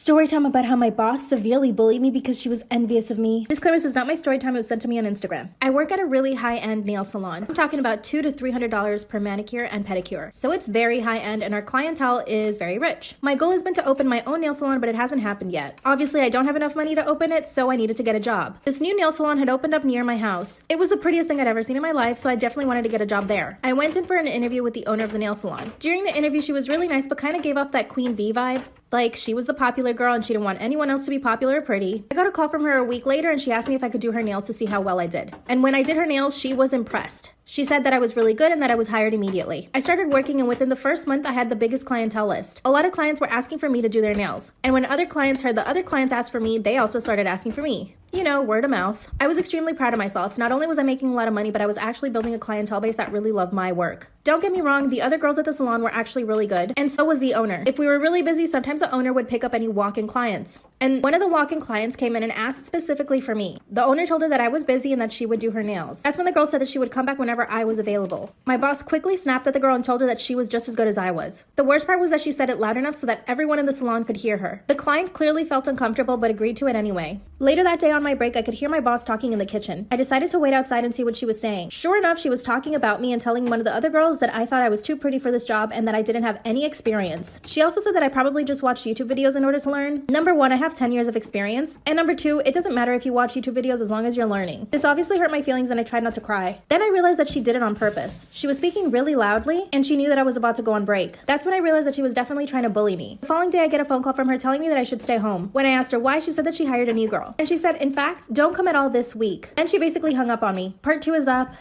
Story time about how my boss severely bullied me because she was envious of me. Disclaimer, this is not my story time, it was sent to me on Instagram. I work at a really high-end nail salon. I'm talking about $200 to $300 per manicure and pedicure. So it's very high-end and our clientele is very rich. My goal has been to open my own nail salon, but it hasn't happened yet. Obviously, I don't have enough money to open it, so I needed to get a job. This new nail salon had opened up near my house. It was the prettiest thing I'd ever seen in my life, so I definitely wanted to get a job there. I went in for an interview with the owner of the nail salon. During the interview, she was really nice, but kind of gave off that queen bee vibe. Like, she was the popular girl and she didn't want anyone else to be popular or pretty. I got a call from her a week later and she asked me if I could do her nails to see how well I did. And when I did her nails, she was impressed. She said that I was really good and that I was hired immediately. I started working and within the first month, I had the biggest clientele list. A lot of clients were asking for me to do their nails. And when other clients heard the other clients ask for me, they also started asking for me. You know, word of mouth. I was extremely proud of myself. Not only was I making a lot of money, but I was actually building a clientele base that really loved my work. Don't get me wrong, the other girls at the salon were actually really good, and so was the owner. If we were really busy, sometimes the owner would pick up any walk-in clients. And one of the walk-in clients came in and asked specifically for me. The owner told her that I was busy and that she would do her nails. That's when the girl said that she would come back whenever I was available. My boss quickly snapped at the girl and told her that she was just as good as I was. The worst part was that she said it loud enough so that everyone in the salon could hear her. The client clearly felt uncomfortable but agreed to it anyway. Later that day on my break, I could hear my boss talking in the kitchen. I decided to wait outside and see what she was saying. Sure enough, she was talking about me and telling one of the other girls that I thought I was too pretty for this job and that I didn't have any experience. She also said that I probably just watched YouTube videos in order to learn. Number one, I have 10 years of experience. And number two, it doesn't matter if you watch YouTube videos as long as you're learning. This obviously hurt my feelings and I tried not to cry. Then I realized that she did it on purpose. She was speaking really loudly and she knew that I was about to go on break. That's when I realized that she was definitely trying to bully me. The following day, I get a phone call from her telling me that I should stay home. When I asked her why, she said that she hired a new girl. And she said, in fact, don't come at all this week. And she basically hung up on me. Part 2 is up.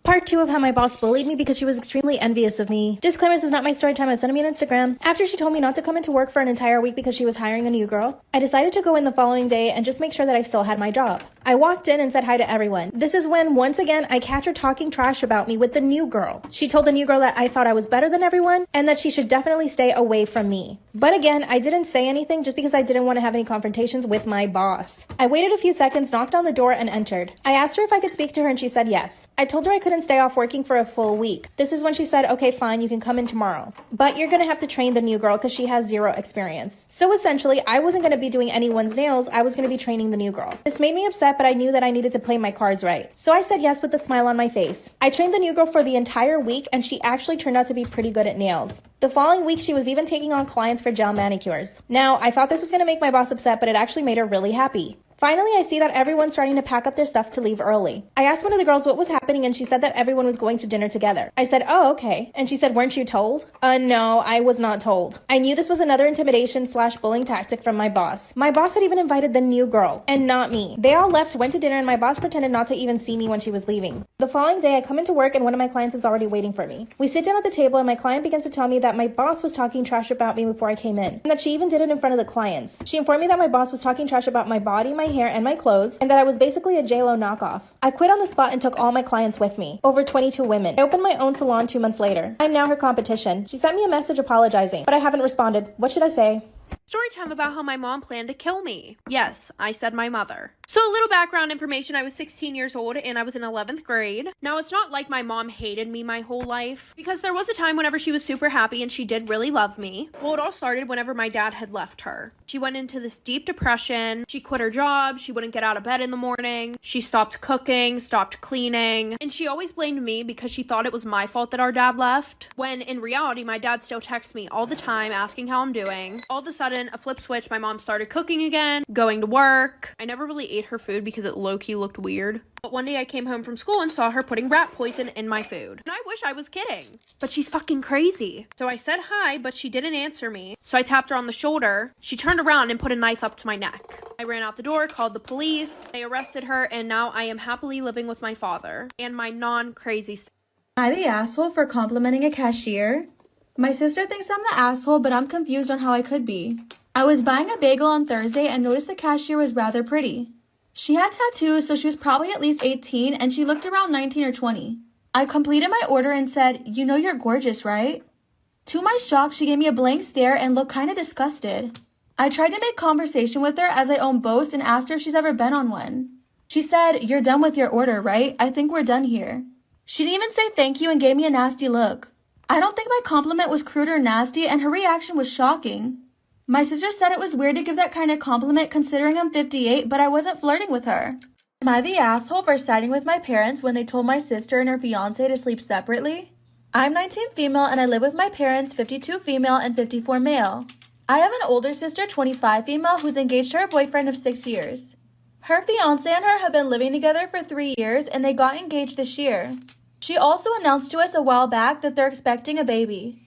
Part 2 of how my boss bullied me because she was extremely envious of me. Disclaimer, this is not my story time, I sent me on Instagram. After she told me not to come into work for an entire week because she was hiring a new girl, I decided to go in the following day and just make sure that I still had my job. I walked in and said hi to everyone. This is when, once again, I catch her talking trash about me with the new girl. She told the new girl that I thought I was better than everyone and that she should definitely stay away from me. But again, I didn't say anything just because I didn't want to have any confrontations with my boss. I waited a few seconds, knocked on the door, and entered. I asked her if I could speak to her and she said yes. I told her I couldn't stay off working for a full week. This is when she said, okay, fine, you can come in tomorrow. But you're gonna have to train the new girl because she has zero experience. So essentially, I wasn't gonna be doing anyone's nails, I was gonna be training the new girl. This made me upset, but I knew that I needed to play my cards right. So I said yes with a smile on my face. I trained the new girl for the entire week and she actually turned out to be pretty good at nails. The following week, she was even taking on clients for gel manicures. Now, I thought this was gonna make my boss upset, but it actually made her really happy. Finally, I see that everyone's starting to pack up their stuff to leave early. I asked one of the girls what was happening and she said that everyone was going to dinner together. I said, oh, okay. And she said, weren't you told? No, I was not told. I knew this was another intimidation/bullying tactic from my boss. My boss had even invited the new girl and not me. They all left, went to dinner, and my boss pretended not to even see me when she was leaving. The following day, I come into work and one of my clients is already waiting for me. We sit down at the table and my client begins to tell me that my boss was talking trash about me before I came in and that she even did it in front of the clients. She informed me that my boss was talking trash about my body, my hair, and my clothes, and that I was basically a JLo knockoff. I quit on the spot and took all my clients with me, over 22 women. I opened my own salon 2 months later. I'm now her competition. She sent me a message apologizing, but I haven't responded. What should I say? Story time about how my mom planned to kill me. Yes, I said my mother. So a little background information, I was 16 years old and I was in 11th grade. Now it's not like my mom hated me my whole life because there was a time whenever she was super happy and she did really love me. Well, it all started whenever my dad had left her. She went into this deep depression. She quit her job. She wouldn't get out of bed in the morning. She stopped cooking, stopped cleaning. And she always blamed me because she thought it was my fault that our dad left. When in reality, my dad still texts me all the time asking how I'm doing. All of a sudden, a flip switch, my mom started cooking again, going to work. I never really ate her food because it low-key looked weird. But one day I came home from school and saw her putting rat poison in my food. And I wish I was kidding. But she's fucking crazy. So I said hi, but she didn't answer me. So I tapped her on the shoulder. She turned around and put a knife up to my neck. I ran out the door, called the police. They arrested her, and now I am happily living with my father and my non-crazy Am I the asshole for complimenting a cashier? My sister thinks I'm the asshole, but I'm confused on how I could be. I was buying a bagel on Thursday and noticed the cashier was rather pretty. She had tattoos, so she was probably at least 18, and she looked around 19 or 20. I completed my order and said, you know you're gorgeous, right? To my shock, she gave me a blank stare and looked kind of disgusted. I tried to make conversation with her as I own boast and asked her if she's ever been on one. She said, you're done with your order, right? I think we're done here. She didn't even say thank you and gave me a nasty look. I don't think my compliment was crude or nasty, and her reaction was shocking. My sister said it was weird to give that kind of compliment considering I'm 58, but I wasn't flirting with her. Am I the asshole for siding with my parents when they told my sister and her fiance to sleep separately? I'm 19 female and I live with my parents, 52 female and 54 male. I have an older sister, 25 female, who's engaged to her boyfriend of 6 years. Her fiance and her have been living together for 3 years and they got engaged this year. She also announced to us a while back that they're expecting a baby.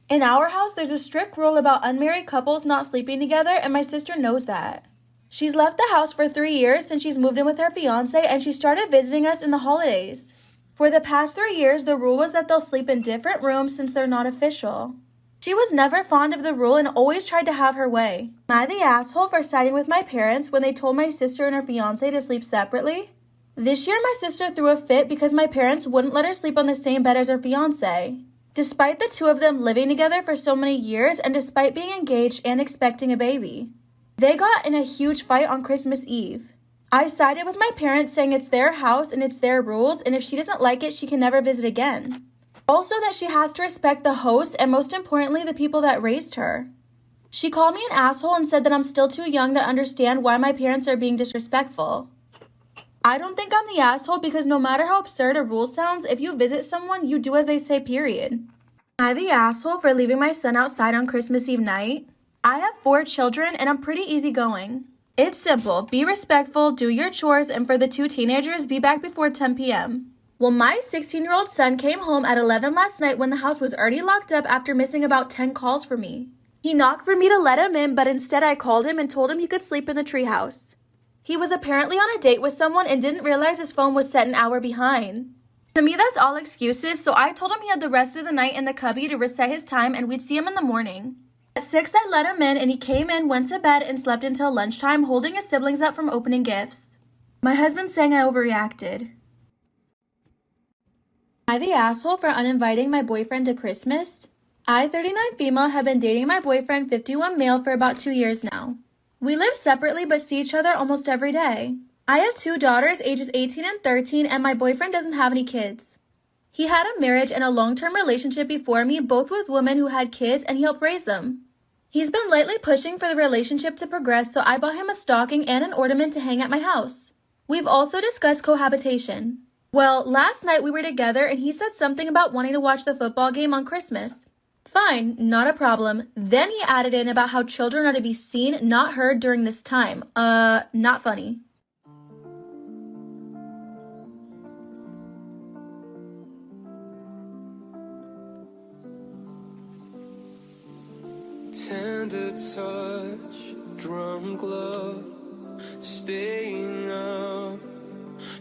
In our house, there's a strict rule about unmarried couples not sleeping together, and my sister knows that. She's left the house for 3 years since she's moved in with her fiance, and she started visiting us in the holidays. For the past 3 years, the rule was that they'll sleep in different rooms since they're not official. She was never fond of the rule and always tried to have her way. Am I the asshole for siding with my parents when they told my sister and her fiance to sleep separately? This year, my sister threw a fit because my parents wouldn't let her sleep on the same bed as her fiance. Despite the two of them living together for so many years and despite being engaged and expecting a baby. They got in a huge fight on Christmas Eve. I sided with my parents saying it's their house and it's their rules, and if she doesn't like it, she can never visit again. Also that she has to respect the host and most importantly, the people that raised her. She called me an asshole and said that I'm still too young to understand why my parents are being disrespectful. I don't think I'm the asshole because no matter how absurd a rule sounds, if you visit someone, you do as they say, period. Am I the asshole for leaving my son outside on Christmas Eve night? I have 4 children and I'm pretty easygoing. It's simple, be respectful, do your chores, and for the 2 teenagers, be back before 10 p.m. Well, my 16-year-old son came home at 11 last night when the house was already locked up after missing about 10 calls from me. He knocked for me to let him in, but instead I called him and told him he could sleep in the treehouse. He was apparently on a date with someone and didn't realize his phone was set an hour behind. To me, that's all excuses, so I told him he had the rest of the night in the cubby to reset his time and we'd see him in the morning. At 6, I let him in and he came in, went to bed, and slept until lunchtime, holding his siblings up from opening gifts. My husband saying I overreacted. Am I the asshole for uninviting my boyfriend to Christmas? I, 39 female, have been dating my boyfriend, 51 male, for about 2 years now. We live separately but see each other almost every day. I have 2 daughters, ages 18 and 13, and my boyfriend doesn't have any kids. He had a marriage and a long-term relationship before me, both with women who had kids, and he helped raise them. He's been lightly pushing for the relationship to progress, so I bought him a stocking and an ornament to hang at my house. We've also discussed cohabitation. Well, last night we were together and he said something about wanting to watch the football game on Christmas. Fine, not a problem. Then he added in about how children are to be seen, not heard during this time. Not funny. Tender touch, drum glove, staying up,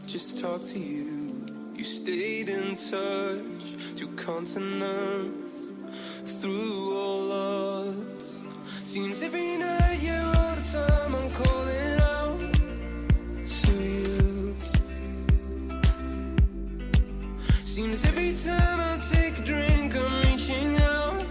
just talk to you. You stayed in touch, 2 continents, through all odds. Seems every night, yeah, all the time I'm calling out to you. Seems every time I take a drink, I'm reaching out.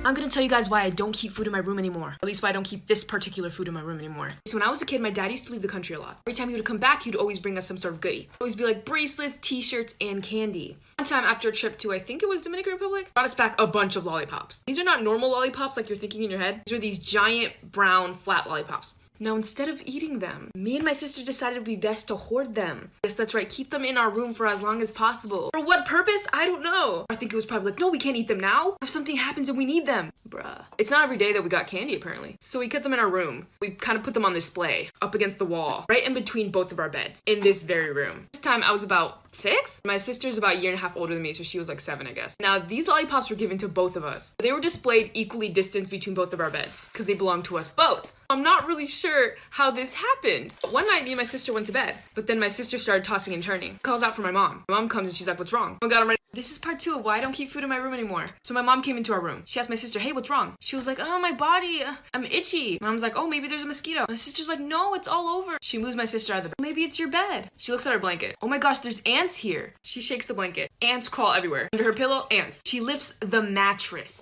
I'm gonna tell you guys why I don't keep food in my room anymore. At least why I don't keep this particular food in my room anymore. So when I was a kid, my dad used to leave the country a lot. Every time he would come back, he'd always bring us some sort of goodie. It'd always be like bracelets, t-shirts, and candy. One time after a trip to, I think it was Dominican Republic, brought us back a bunch of lollipops. These are not normal lollipops like you're thinking in your head. These are these giant brown flat lollipops. Now, instead of eating them, me and my sister decided it would be best to hoard them. Yes, that's right, keep them in our room for as long as possible. For what purpose? I don't know. I think it was probably like, no, we can't eat them now. If something happens and we need them. Bruh. It's not every day that we got candy, apparently. So we kept them in our room. We kind of put them on display, up against the wall, right in between both of our beds, in this very room. This time I was about 6. My sister's about a year and a half older than me, so she was like 7, I guess. Now, these lollipops were given to both of us. They were displayed equally distanced between both of our beds, because they belonged to us both. I'm not really sure how this happened. One night, me and my sister went to bed, but then my sister started tossing and turning. Calls out for my mom. My mom comes and she's like, what's wrong? Oh God, I'm ready. This is part 2 of why I don't keep food in my room anymore. So my mom came into our room. She asked my sister, hey, what's wrong? She was like, oh, my body, I'm itchy. Mom's like, oh, maybe there's a mosquito. My sister's like, no, it's all over. She moves my sister out of the bed. Maybe it's your bed. She looks at her blanket. Oh my gosh, there's ants here. She shakes the blanket. Ants crawl everywhere. Under her pillow, ants. She lifts the mattress.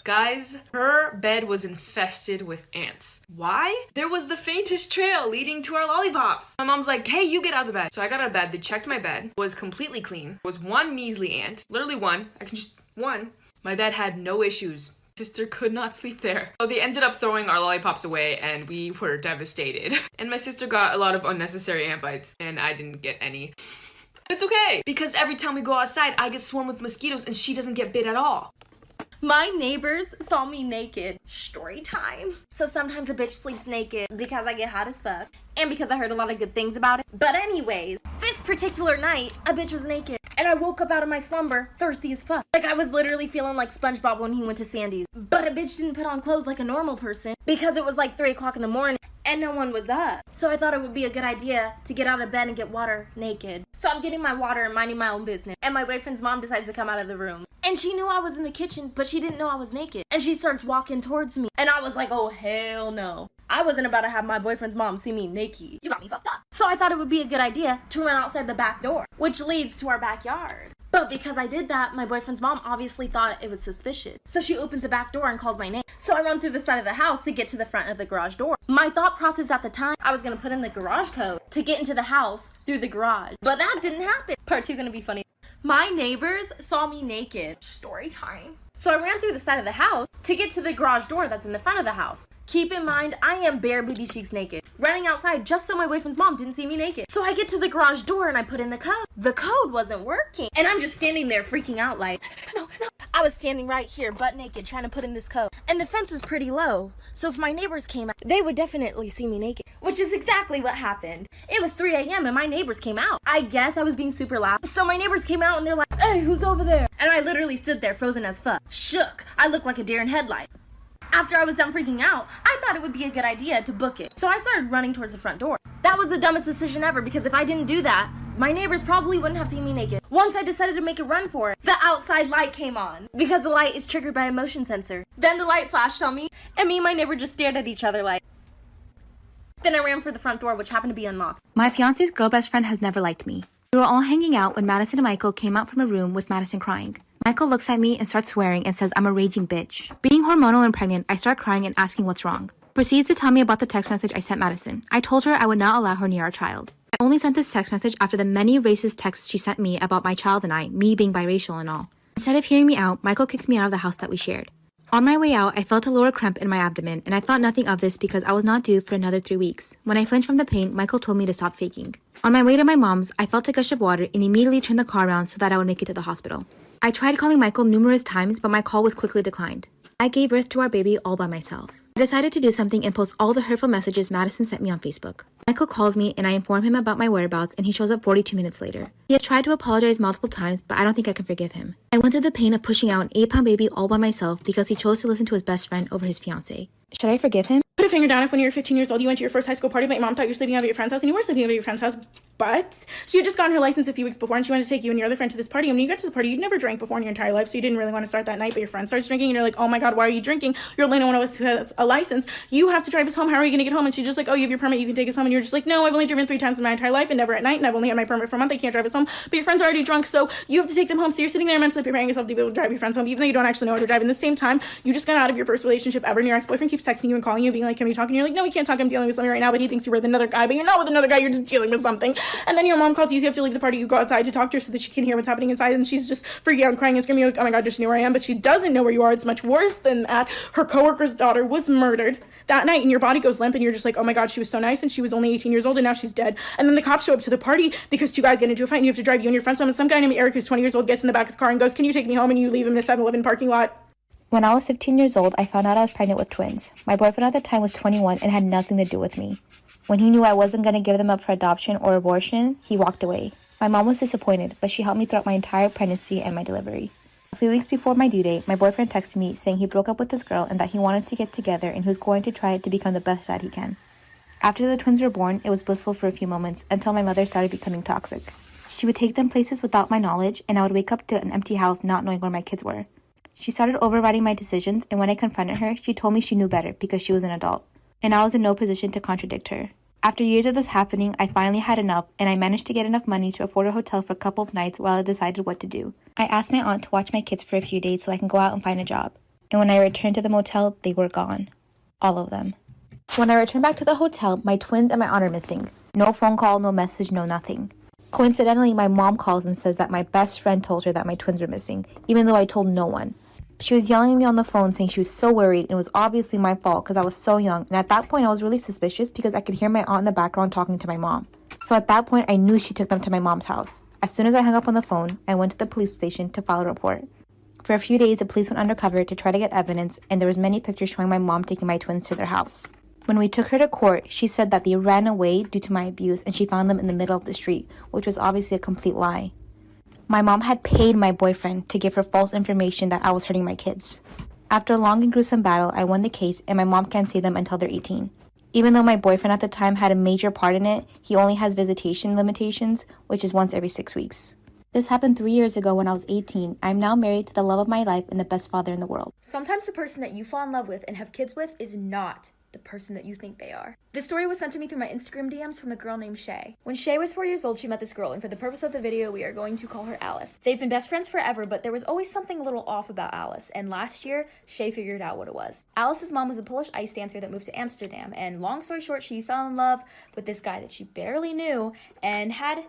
Guys, her bed was infested with ants. Why? There was the faintest trail leading to our lollipops. My mom's like, hey, you get out of the bed. So I got out of bed, they checked my bed, was completely clean. There was one measly ant, literally one, one. My bed had no issues. Sister could not sleep there. So they ended up throwing our lollipops away and we were devastated. And my sister got a lot of unnecessary ant bites and I didn't get any. It's okay, because every time we go outside, I get swarmed with mosquitoes and she doesn't get bit at all. My neighbors saw me naked. Story time. So sometimes a bitch sleeps naked because I get hot as fuck and because I heard a lot of good things about it. But anyways, this particular night, a bitch was naked and I woke up out of my slumber thirsty as fuck. Like I was literally feeling like SpongeBob when he went to Sandy's. But a bitch didn't put on clothes like a normal person because it was like 3 o'clock in the morning and no one was up. So I thought it would be a good idea to get out of bed and get water naked. So I'm getting my water and minding my own business. And my boyfriend's mom decides to come out of the room. And she knew I was in the kitchen, but she didn't know I was naked. And she starts walking towards me. And I was like, oh, hell no. I wasn't about to have my boyfriend's mom see me naked. You got me fucked up. So I thought it would be a good idea to run outside the back door, which leads to our backyard. But because I did that, my boyfriend's mom obviously thought it was suspicious. So she opens the back door and calls my name. So I run through the side of the house to get to the front of the garage door. My thought process at the time, I was gonna put in the garage code to get into the house through the garage. But that didn't happen. Part 2 gonna be funny. My neighbors saw me naked. Story time. So I ran through the side of the house to get to the garage door that's in the front of the house. Keep in mind, I am bare booty cheeks naked, running outside just so my boyfriend's mom didn't see me naked. So I get to the garage door and I put in the code. The code wasn't working. And I'm just standing there freaking out like, no. I was standing right here, butt naked, trying to put in this code. And the fence is pretty low. So if my neighbors came out, they would definitely see me naked, which is exactly what happened. It was 3 a.m. and my neighbors came out. I guess I was being super loud. So my neighbors came out and they're like, hey, who's over there? And I literally stood there frozen as fuck. Shook. I looked like a deer in headlight. After I was done freaking out, I thought it would be a good idea to book it. So I started running towards the front door. That was the dumbest decision ever because if I didn't do that, my neighbors probably wouldn't have seen me naked. Once I decided to make a run for it, the outside light came on because the light is triggered by a motion sensor. Then the light flashed on me and me and my neighbor just stared at each other like. Then I ran for the front door, which happened to be unlocked. My fiance's girl best friend has never liked me. We were all hanging out when Madison and Michael came out from a room with Madison crying. Michael looks at me and starts swearing and says I'm a raging bitch. Being hormonal and pregnant, I start crying and asking what's wrong. Proceeds to tell me about the text message I sent Madison. I told her I would not allow her near our child. I only sent this text message after the many racist texts she sent me about my child and I, me being biracial and all. Instead of hearing me out, Michael kicked me out of the house that we shared. On my way out, I felt a lower cramp in my abdomen, and I thought nothing of this because I was not due for another 3 weeks. When I flinched from the pain, Michael told me to stop faking. On my way to my mom's, I felt a gush of water and immediately turned the car around so that I would make it to the hospital. I tried calling Michael numerous times, but my call was quickly declined. I gave birth to our baby all by myself. I decided to do something and post all the hurtful messages Madison sent me on Facebook. Michael calls me and I inform him about my whereabouts and he shows up 42 minutes later. He has tried to apologize multiple times, but I don't think I can forgive him. I went through the pain of pushing out an 8-pound baby all by myself because he chose to listen to his best friend over his fiancé. Should I forgive him? Put a finger down if when you were 15 years old you went to your first high school party but your mom thought you were sleeping over at your friend's house and you were sleeping over at your friend's house, but she had just gotten her license a few weeks before and she wanted to take you and your other friend to this party, and when you got to the party you'd never drank before in your entire life, so you didn't really want to start that night, but your friend starts drinking and you're like, oh my god, why are you drinking? You're the only one of us who has a license. You have to drive us home. How are you going to get home? And she's just like, oh, you have your permit, you can take us home. And you're just like, no, I've only driven 3 times in my entire life and never at night, and I've only had my permit for a month. I can't drive us home. But your friend's already drunk, so you have to take them home. So you're sitting there mentally preparing yourself to be able to drive your friends home, even though you don't actually know how to drive. In the same time, you just got out of your first relationship ever, and your ex-boyfriend keeps texting you and calling you, being like, can we talk? And you're like, no, we can't talk. I'm dealing with something right now. But he thinks you're with another guy, but you're not with another guy. You're just dealing with something. And then your mom calls you, so you have to leave the party. You go outside to talk to her so that she can hear what's happening inside, and she's just freaking out and crying and screaming like, oh my god, does she know where I am? But she doesn't know where you are. It's much worse than that. Her coworker's daughter was murdered that night, and your body goes limp, and you're just like, oh my god, she was so nice, and she was only 18 years old, and now she's dead. And then the cops show up to the party because 2 guys get into a fight, and you have to drive you and your friends home, and some guy named Eric who's 20 years old gets in the back of the car and goes, can you take me home? And you leave him in a 7-Eleven parking lot. When I was 15 years old, I found out I was pregnant with twins. My boyfriend at the time was 21 and had nothing to do with me. When he knew I wasn't going to give them up for adoption or abortion, he walked away. My mom was disappointed, but she helped me throughout my entire pregnancy and my delivery. A few weeks before my due date, my boyfriend texted me saying he broke up with this girl and that he wanted to get together and he was going to try to become the best dad he can. After the twins were born, it was blissful for a few moments until my mother started becoming toxic. She would take them places without my knowledge, and I would wake up to an empty house not knowing where my kids were. She started overriding my decisions, and when I confronted her, she told me she knew better because she was an adult, and I was in no position to contradict her. After years of this happening, I finally had enough, and I managed to get enough money to afford a hotel for a couple of nights while I decided what to do. I asked my aunt to watch my kids for a few days so I can go out and find a job. And when I returned to the motel, they were gone. All of them. When I returned back to the hotel, my twins and my aunt are missing. No phone call, no message, no nothing. Coincidentally, my mom calls and says that my best friend told her that my twins were missing, even though I told no one. She was yelling at me on the phone saying she was so worried and it was obviously my fault because I was so young. And at that point, I was really suspicious because I could hear my aunt in the background talking to my mom. So at that point, I knew she took them to my mom's house. As soon as I hung up on the phone, I went to the police station to file a report. For a few days, the police went undercover to try to get evidence, and there was many pictures showing my mom taking my twins to their house. When we took her to court, she said that they ran away due to my abuse and she found them in the middle of the street, which was obviously a complete lie. My mom had paid my boyfriend to give her false information that I was hurting my kids. After a long and gruesome battle, I won the case and my mom can't see them until they're 18. Even though my boyfriend at the time had a major part in it, he only has visitation limitations, which is once every 6 weeks. This happened 3 years ago when I was 18. I'm now married to the love of my life and the best father in the world. Sometimes the person that you fall in love with and have kids with is not the person that you think they are. This story was sent to me through my Instagram DMs from a girl named Shay. When Shay was 4 years old, she met this girl, and for the purpose of the video, we are going to call her Alice. They've been best friends forever, but there was always something a little off about Alice, and last year, Shay figured out what it was. Alice's mom was a Polish ice dancer that moved to Amsterdam, and long story short, she fell in love with this guy that she barely knew and had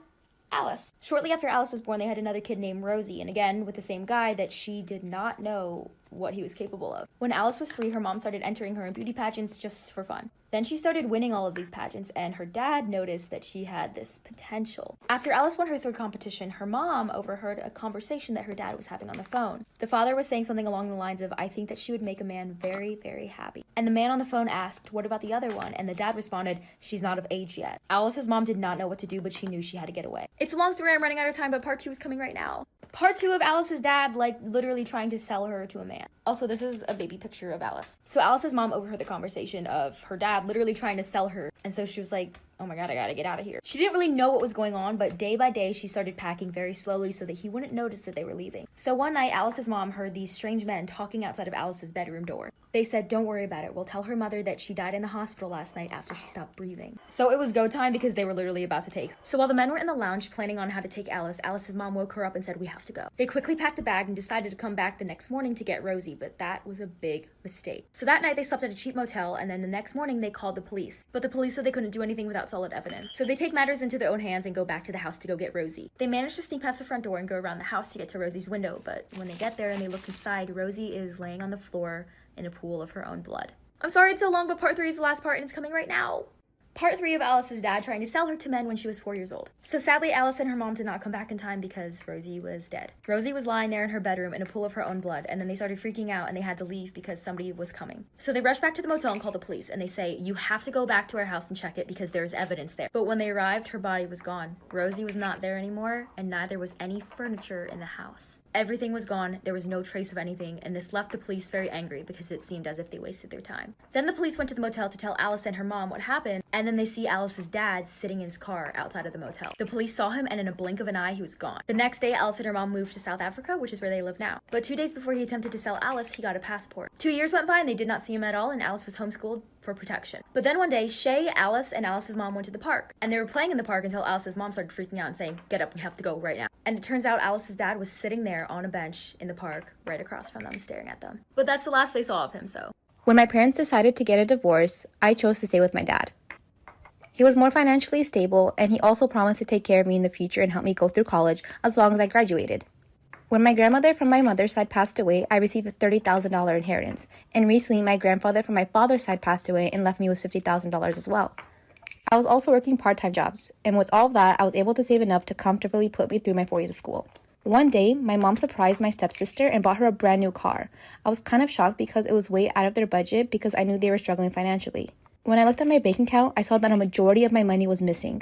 Alice. Shortly after Alice was born, they had another kid named Rosie, and again, with the same guy that she did not know what he was capable of. When Alice was 3, her mom started entering her in beauty pageants just for fun. Then she started winning all of these pageants, and her dad noticed that she had this potential. After Alice won her 3rd competition, her mom overheard a conversation that her dad was having on the phone. The father was saying something along the lines of, "I think that she would make a man very, very happy." And the man on the phone asked, "What about the other one?" And the dad responded, "She's not of age yet." Alice's mom did not know what to do, but she knew she had to get away. It's a long story, I'm running out of time, but part 2 is coming right now. Part 2 of Alice's dad, literally trying to sell her to a man. Also, this is a baby picture of Alice. So Alice's mom overheard the conversation of her dad literally trying to sell her. And so she was like, "Oh my God, I gotta get out of here." She didn't really know what was going on, but day by day, she started packing very slowly so that he wouldn't notice that they were leaving. So one night, Alice's mom heard these strange men talking outside of Alice's bedroom door. They said, "Don't worry about it. We'll tell her mother that she died in the hospital last night after she stopped breathing." So it was go time because they were literally about to take her. So while the men were in the lounge planning on how to take Alice, Alice's mom woke her up and said, "We have to go." They quickly packed a bag and decided to come back the next morning to get Rosie, but that was a big mistake. So that night, they slept at a cheap motel, and then the next morning, they called the police. But the police said they couldn't do anything without solid evidence. So they take matters into their own hands and go back to the house to go get Rosie. They manage to sneak past the front door and go around the house to get to Rosie's window, but when they get there and they look inside, Rosie is laying on the floor in a pool of her own blood. I'm sorry it's so long, but part 3 is the last part and it's coming right now. Part 3 of Alice's dad trying to sell her to men when she was 4 years old. So sadly, Alice and her mom did not come back in time because Rosie was dead. Rosie was lying there in her bedroom in a pool of her own blood, and then they started freaking out and they had to leave because somebody was coming. So they rushed back to the motel and called the police, and they say, "You have to go back to our house and check it because there's evidence there." But when they arrived, her body was gone. Rosie was not there anymore, and neither was any furniture in the house. Everything was gone, there was no trace of anything, and this left the police very angry because it seemed as if they wasted their time. Then the police went to the motel to tell Alice and her mom what happened, and then they see Alice's dad sitting in his car outside of the motel. The police saw him, and in a blink of an eye, he was gone. The next day, Alice and her mom moved to South Africa, which is where they live now. But 2 days before he attempted to sell Alice, he got a passport. 2 years went by and they did not see him at all, and Alice was homeschooled for protection. But then one day, Shay, Alice, and Alice's mom went to the park, and they were playing in the park until Alice's mom started freaking out and saying, "Get up, we have to go right now." And it turns out Alice's dad was sitting there on a bench in the park right across from them, staring at them. But that's the last they saw of him, so. When my parents decided to get a divorce, I chose to stay with my dad. He was more financially stable, and he also promised to take care of me in the future and help me go through college as long as I graduated. When my grandmother from my mother's side passed away, I received a $30,000 inheritance, and recently my grandfather from my father's side passed away and left me with $50,000 as well. I was also working part-time jobs, and with all of that, I was able to save enough to comfortably put me through my 4 years of school. One day, my mom surprised my stepsister and bought her a brand new car. I was kind of shocked because it was way out of their budget because I knew they were struggling financially. When I looked at my bank account, I saw that a majority of my money was missing.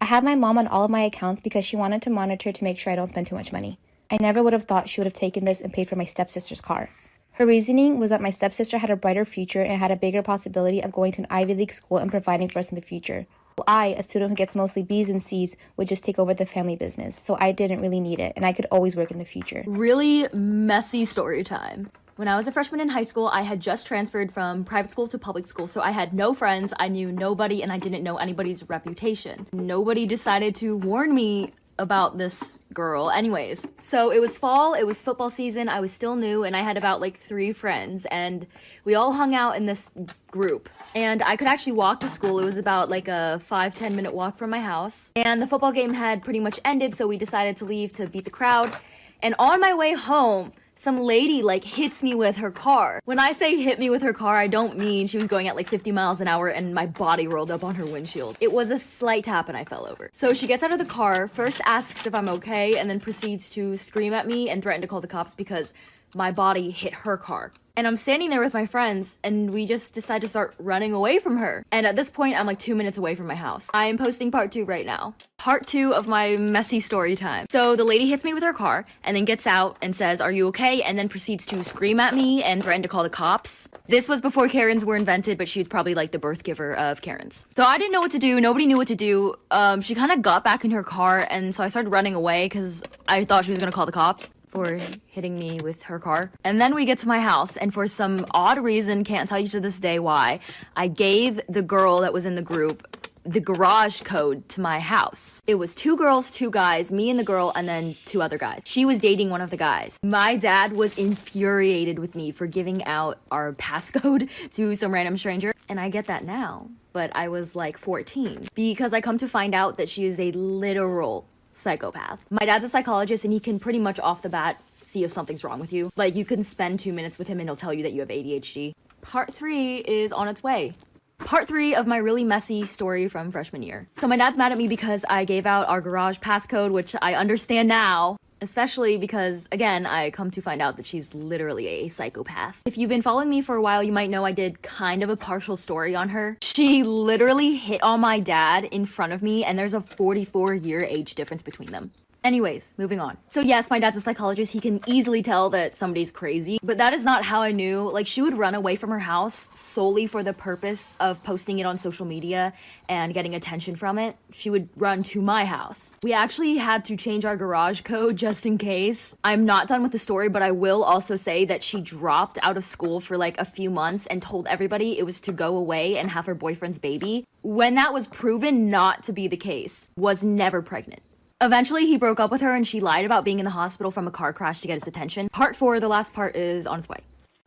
I had my mom on all of my accounts because she wanted to monitor to make sure I don't spend too much money. I never would have thought she would have taken this and paid for my stepsister's car. Her reasoning was that my stepsister had a brighter future and had a bigger possibility of going to an Ivy League school and providing for us in the future. While I, a student who gets mostly B's and C's, would just take over the family business, so I didn't really need it, and I could always work in the future. Really messy story time. When I was a freshman in high school, I had just transferred from private school to public school, so I had no friends, I knew nobody, and I didn't know anybody's reputation. Nobody decided to warn me about this girl. Anyways, so it was fall, it was football season, I was still new, and I had about 3 friends, and we all hung out in this group. And I could actually walk to school. It was about a 5-10 minute walk from my house. And the football game had pretty much ended, so we decided to leave to beat the crowd. And on my way home, some lady like hits me with her car. When I say hit me with her car, I don't mean she was going at like 50 miles an hour and my body rolled up on her windshield. It was a slight tap and I fell over. So she gets out of the car, first asks if I'm okay, and then proceeds to scream at me and threaten to call the cops because my body hit her car. And I'm standing there with my friends, and we just decide to start running away from her. And at this point, I'm like 2 minutes away from my house. I am posting part 2 right now. Part 2 of my messy story time. So the lady hits me with her car, and then gets out and says, "Are you okay?" And then proceeds to scream at me and threaten to call the cops. This was before Karens were invented, but she was probably like the birth giver of Karens. So I didn't know what to do. Nobody knew what to do. She kind of got back in her car, and so I started running away because I thought she was gonna call the cops for hitting me with her car. And then we get to my house, and for some odd reason, can't tell you to this day why, I gave the girl that was in the group the garage code to my house. It was 2 girls, 2 guys, me and the girl, and then 2 other guys. She was dating one of the guys. My dad was infuriated with me for giving out our passcode to some random stranger, and I get that now. But I was like 14, because I come to find out that she is a literal psychopath. My dad's a psychologist, and he can pretty much off the bat see if something's wrong with you. Like, you can spend 2 minutes with him and he'll tell you that you have ADHD. Part 3 is on its way. Part 3 of my really messy story from freshman year. So my dad's mad at me because I gave out our garage passcode, which I understand now, especially because, again, I come to find out that she's literally a psychopath. If you've been following me for a while, you might know I did kind of a partial story on her. She literally hit on my dad in front of me, and there's a 44-year age difference between them. Anyways, moving on. So yes, my dad's a psychologist. He can easily tell that somebody's crazy, but that is not how I knew. Like, she would run away from her house solely for the purpose of posting it on social media and getting attention from it. She would run to my house. We actually had to change our garage code just in case. I'm not done with the story, but I will also say that she dropped out of school for like a few months and told everybody it was to go away and have her boyfriend's baby, when that was proven not to be the case. Was never pregnant. Eventually, he broke up with her and she lied about being in the hospital from a car crash to get his attention. Part 4, the last part, is on its way.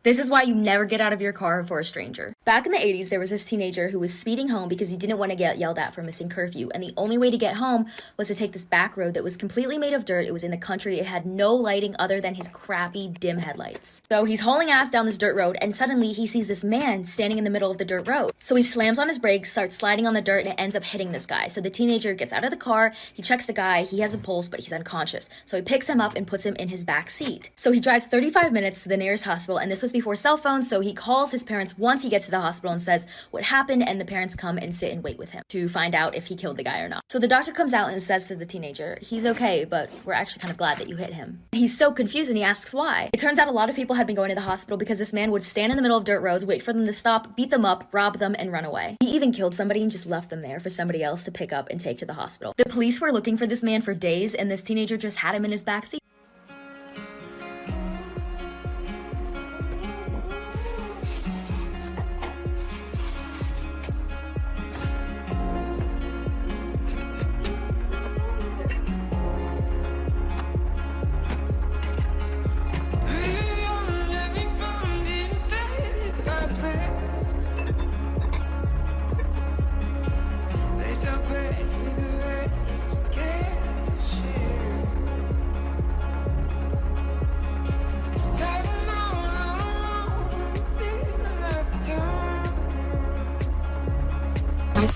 This is why you never get out of your car for a stranger. Back in the 80s, there was this teenager who was speeding home because he didn't want to get yelled at for missing curfew, and the only way to get home was to take this back road that was completely made of dirt. It was in the country. It had no lighting other than his crappy dim headlights. So he's hauling ass down this dirt road, and suddenly he sees this man standing in the middle of the dirt road. So he slams on his brakes, starts sliding on the dirt, and it ends up hitting this guy. So the teenager gets out of the car, he checks the guy, he has a pulse, but he's unconscious. So he picks him up and puts him in his back seat. So he drives 35 minutes to the nearest hospital, and this was before cell phones, so he calls his parents once he gets to the hospital and says what happened, and the parents come and sit and wait with him to find out if he killed the guy or not. So the doctor comes out and says to the teenager, "He's okay, but we're actually kind of glad that you hit him." He's so confused and he asks why. It turns out a lot of people had been going to the hospital because this man would stand in the middle of dirt roads, wait for them to stop, beat them up, rob them, and run away. He even killed somebody and just left them there for somebody else to pick up and take to the hospital. The police were looking for this man for days, and this teenager just had him in his backseat.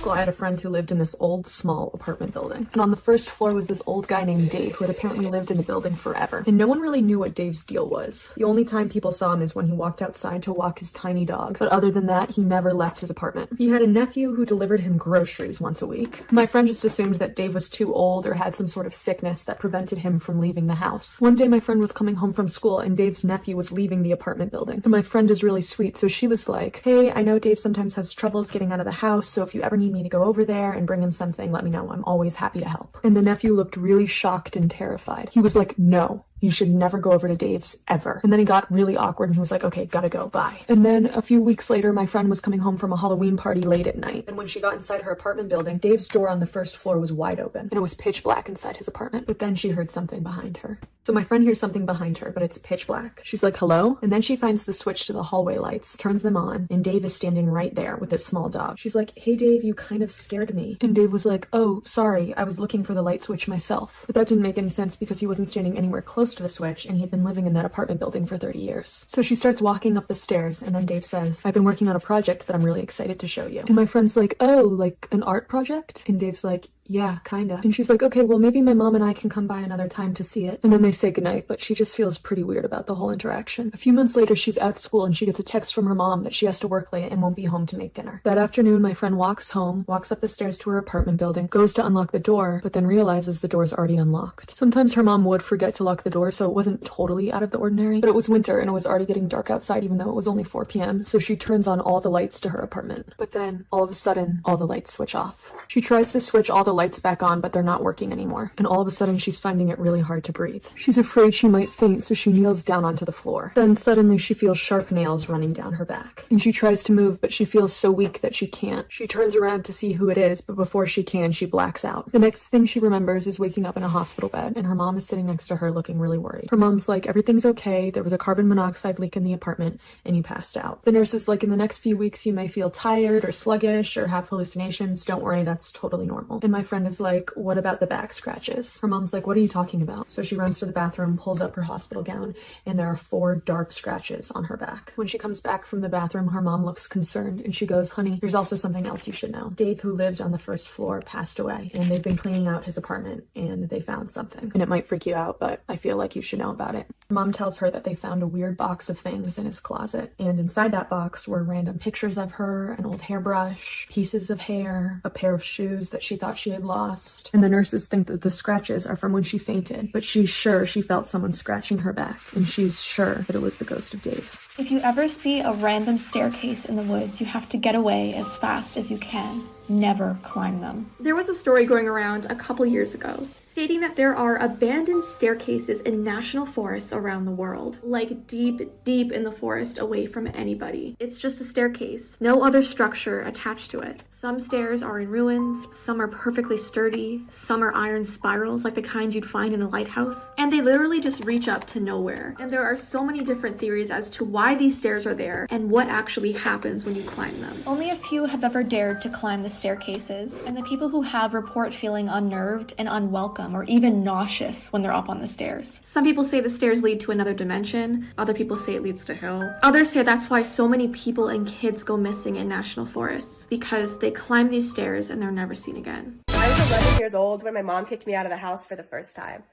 I had a friend who lived in this old, small apartment building. And on the first floor was this old guy named Dave who had apparently lived in the building forever. And no one really knew what Dave's deal was. The only time people saw him is when he walked outside to walk his tiny dog. But other than that, he never left his apartment. He had a nephew who delivered him groceries once a week. My friend just assumed that Dave was too old or had some sort of sickness that prevented him from leaving the house. One day my friend was coming home from school and Dave's nephew was leaving the apartment building. And my friend is really sweet, so she was like, "Hey, I know Dave sometimes has troubles getting out of the house, so if you ever need me to go over there and bring him something, let me know. I'm always happy to help." And the nephew looked really shocked and terrified. He was like, "No, you should never go over to Dave's ever." And then he got really awkward and he was like, "Okay, gotta go, bye." And then a few weeks later, my friend was coming home from a Halloween party late at night. And when she got inside her apartment building, Dave's door on the first floor was wide open and it was pitch black inside his apartment. But then she heard something behind her. So my friend hears something behind her, but it's pitch black. She's like, "Hello?" And then she finds the switch to the hallway lights, turns them on, and Dave is standing right there with this small dog. She's like, "Hey Dave, you kind of scared me." And Dave was like, "Oh, sorry, I was looking for the light switch myself." But that didn't make any sense because he wasn't standing anywhere close close to the switch, and he'd been living in that apartment building for 30 years. So she starts walking up the stairs, and then Dave says, I've been working on a project that I'm really excited to show you. And my friend's like, oh, like an art project? And Dave's like, yeah, kinda. And she's like, okay, well, maybe my mom and I can come by another time to see it. And then they say goodnight, but she just feels pretty weird about the whole interaction. A few months later, she's at school and she gets a text from her mom that she has to work late and won't be home to make dinner. That afternoon, my friend walks home, walks up the stairs to her apartment building, goes to unlock the door, but then realizes the door's already unlocked. Sometimes her mom would forget to lock the door, so it wasn't totally out of the ordinary, but it was winter and it was already getting dark outside even though it was only 4 p.m., so she turns on all the lights to her apartment. But then, all of a sudden, all the lights switch off. She tries to switch all the lights back on, but they're not working anymore. And all of a sudden, she's finding it really hard to breathe. She's afraid she might faint, so she kneels down onto the floor. Then suddenly, she feels sharp nails running down her back. And she tries to move, but she feels so weak that she can't. She turns around to see who it is, but before she can, she blacks out. The next thing she remembers is waking up in a hospital bed, and her mom is sitting next to her looking really worried. Her mom's like, everything's okay, there was a carbon monoxide leak in the apartment, and you passed out. The nurse is like, in the next few weeks, you may feel tired or sluggish or have hallucinations. Don't worry, that's totally normal. And my friend is like, what about the back scratches? Her mom's like, what are you talking about? So she runs to the bathroom, pulls up her hospital gown, and there are 4 dark scratches on her back. When she comes back from the bathroom, her mom looks concerned, and she goes, honey, there's also something else you should know. Dave, who lived on the first floor, passed away, and they've been cleaning out his apartment, and they found something. And it might freak you out, but I feel like you should know about it. Her mom tells her that they found a weird box of things in his closet, and inside that box were random pictures of her, an old hairbrush, pieces of hair, a pair of shoes that she thought she had lost. And the nurses think that the scratches are from when she fainted, but she's sure she felt someone scratching her back, and she's sure that it was the ghost of Dave. If you ever see a random staircase in the woods, you have to get away as fast as you can. Never climb them. There was a story going around a couple years ago stating that there are abandoned staircases in national forests around the world, like deep in the forest away from anybody. It's just a staircase, no other structure attached to it. Some stairs are in ruins, some are perfectly sturdy, some are iron spirals like the kind you'd find in a lighthouse, and they literally just reach up to nowhere. And there are so many different theories as to why these stairs are there and what actually happens when you climb them. Only a few have ever dared to climb the staircases, and the people who have report feeling unnerved and unwelcome or even nauseous when they're up on the stairs. Some people say the stairs lead to another dimension, other people say it leads to hell. Others say that's why so many people and kids go missing in national forests, because they climb these stairs and they're never seen again. I was 11 years old when my mom kicked me out of the house for the first time.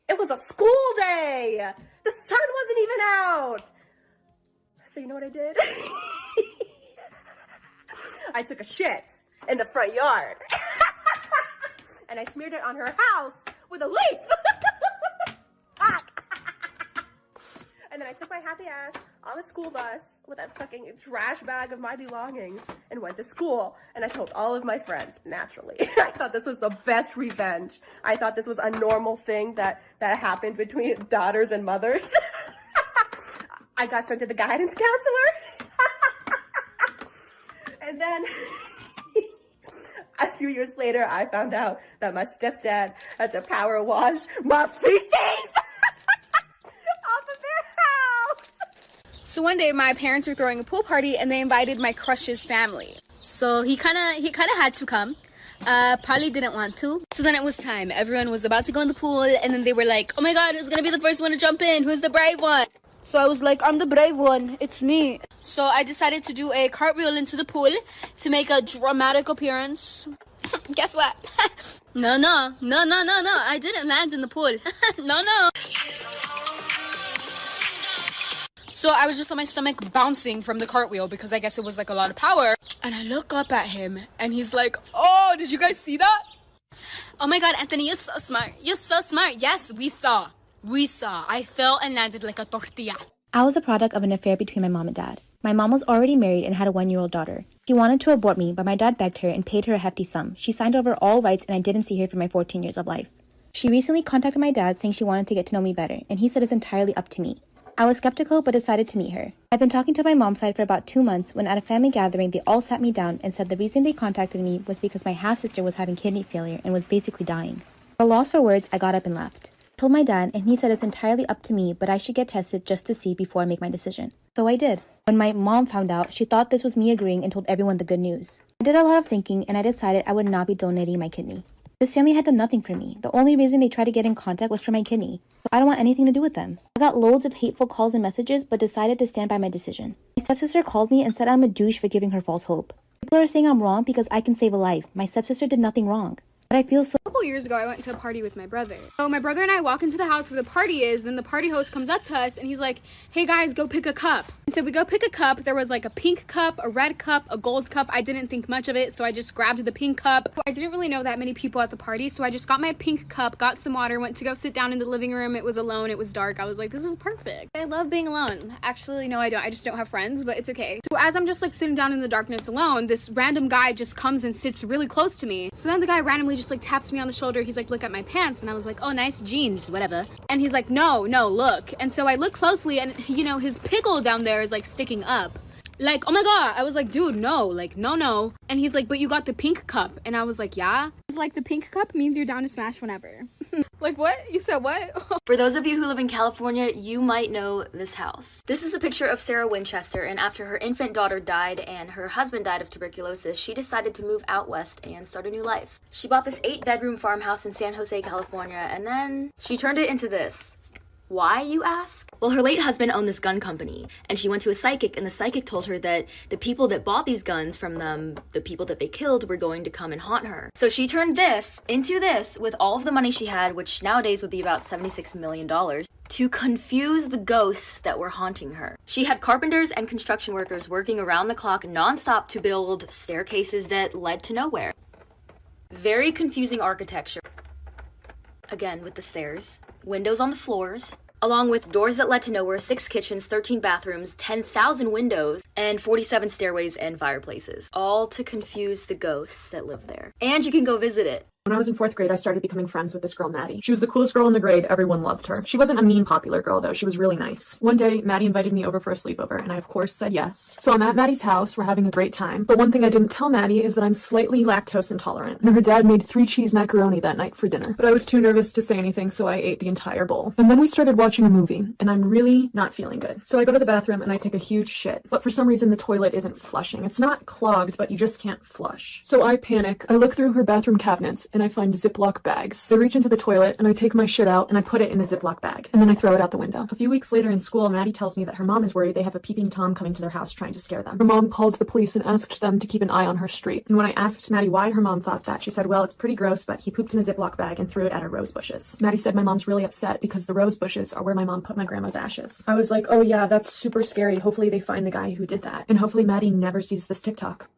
It was a school day! The sun wasn't even out! So you know what I did? I took a shit in the front yard. And I smeared it on her house with a leaf. And then I took my happy ass on a school bus with a fucking trash bag of my belongings and went to school. And I told all of my friends, naturally. I thought this was the best revenge. I thought this was a normal thing that happened between daughters and mothers. I got sent to the guidance counselor. And then a few years later, I found out that my stepdad had to power wash my feces off of their house. So one day, my parents were throwing a pool party, and they invited my crush's family. So he kind of had to come. Probably didn't want to. So then it was time. Everyone was about to go in the pool, and then they were like, "Oh my God, who's gonna be the first one to jump in? Who's the brave one?" So I was like, I'm the brave one. It's me. So I decided to do a cartwheel into the pool to make a dramatic appearance. Guess what? No. I didn't land in the pool. No. So I was just on my stomach bouncing from the cartwheel because I guess it was like a lot of power. And I look up at him and he's like, "Oh, did you guys see that?" Oh my God, Anthony, you're so smart. You're so smart. Yes, we saw. I fell and landed like a tortilla. I was a product of an affair between my mom and dad. My mom was already married and had a 1-year-old daughter. She wanted to abort me, but my dad begged her and paid her a hefty sum. She signed over all rights and I didn't see her for my 14 years of life. She recently contacted my dad saying she wanted to get to know me better, and he said it's entirely up to me. I was skeptical but decided to meet her. I've been talking to my mom's side for about 2 months when at a family gathering they all sat me down and said the reason they contacted me was because my half-sister was having kidney failure and was basically dying. At a loss for words, I got up and left. I told my dad and he said it's entirely up to me, but I should get tested just to see before I make my decision. So I did. When my mom found out, she thought this was me agreeing and told everyone the good news. I did a lot of thinking and I decided I would not be donating my kidney. This family had done nothing for me. The only reason they tried to get in contact was for my kidney. So I don't want anything to do with them. I got loads of hateful calls and messages, but decided to stand by my decision. My stepsister called me and said I'm a douche for giving her false hope. People are saying I'm wrong because I can save a life. My stepsister did nothing wrong. But I feel so. A couple years ago, I went to a party with my brother. So my brother and I walk into the house where the party is, then the party host comes up to us and he's like, hey guys, go pick a cup. And so we go pick a cup. There was like a pink cup, a red cup, a gold cup. I didn't think much of it, so I just grabbed the pink cup. I didn't really know that many people at the party, so I just got my pink cup, got some water, went to go sit down in the living room. It was alone, it was dark. I was like, this is perfect. I love being alone. Actually, no, I don't. I just don't have friends, but it's okay. So as I'm just like sitting down in the darkness alone, this random guy just comes and sits really close to me. So then the guy randomly just like taps me on the shoulder. He's like, look at my pants. And I was like, oh, nice jeans, whatever. And he's like, no, look. And so I look closely and, you know, his pickle down there is like sticking up. Like, oh my God. I was like, dude, no, like, no. And he's like, but you got the pink cup. And I was like, yeah. He's like, the pink cup means you're down to smash whenever. Like, what? You said what? For those of you who live in California, you might know this house. This is a picture of Sarah Winchester, and after her infant daughter died and her husband died of tuberculosis, she decided to move out west and start a new life. She bought this 8-bedroom farmhouse in San Jose, California, and then she turned it into this. Why, you ask? Well, her late husband owned this gun company, and she went to a psychic, and the psychic told her that the people that bought these guns from them, the people that they killed, were going to come and haunt her. So she turned this into this with all of the money she had, which nowadays would be about $76 million, to confuse the ghosts that were haunting her. She had carpenters and construction workers working around the clock nonstop to build staircases that led to nowhere. Very confusing architecture. Again, with the stairs, windows on the floors, along with doors that led to nowhere, 6 kitchens, 13 bathrooms, 10,000 windows, and 47 stairways and fireplaces, all to confuse the ghosts that live there. And you can go visit it. When I was in 4th grade, I started becoming friends with this girl, Maddie. She was the coolest girl in the grade. Everyone loved her. She wasn't a mean, popular girl, though. She was really nice. One day, Maddie invited me over for a sleepover, and I, of course, said yes. So I'm at Maddie's house. We're having a great time. But one thing I didn't tell Maddie is that I'm slightly lactose intolerant. And her dad made 3 cheese macaroni that night for dinner. But I was too nervous to say anything, so I ate the entire bowl. And then we started watching a movie, and I'm really not feeling good. So I go to the bathroom, and I take a huge shit. But for some reason, the toilet isn't flushing. It's not clogged, but you just can't flush. So I panic. I look through her bathroom cabinets, and I find Ziploc bags. I reach into the toilet and I take my shit out and I put it in the Ziploc bag and then I throw it out the window. A few weeks later in school, Maddie tells me that her mom is worried they have a peeping Tom coming to their house trying to scare them. Her mom called the police and asked them to keep an eye on her street. And when I asked Maddie why her mom thought that, she said, well, it's pretty gross, but he pooped in a Ziploc bag and threw it at her rose bushes. Maddie said my mom's really upset because the rose bushes are where my mom put my grandma's ashes. I was like, oh yeah, that's super scary. Hopefully they find the guy who did that. And hopefully Maddie never sees this TikTok.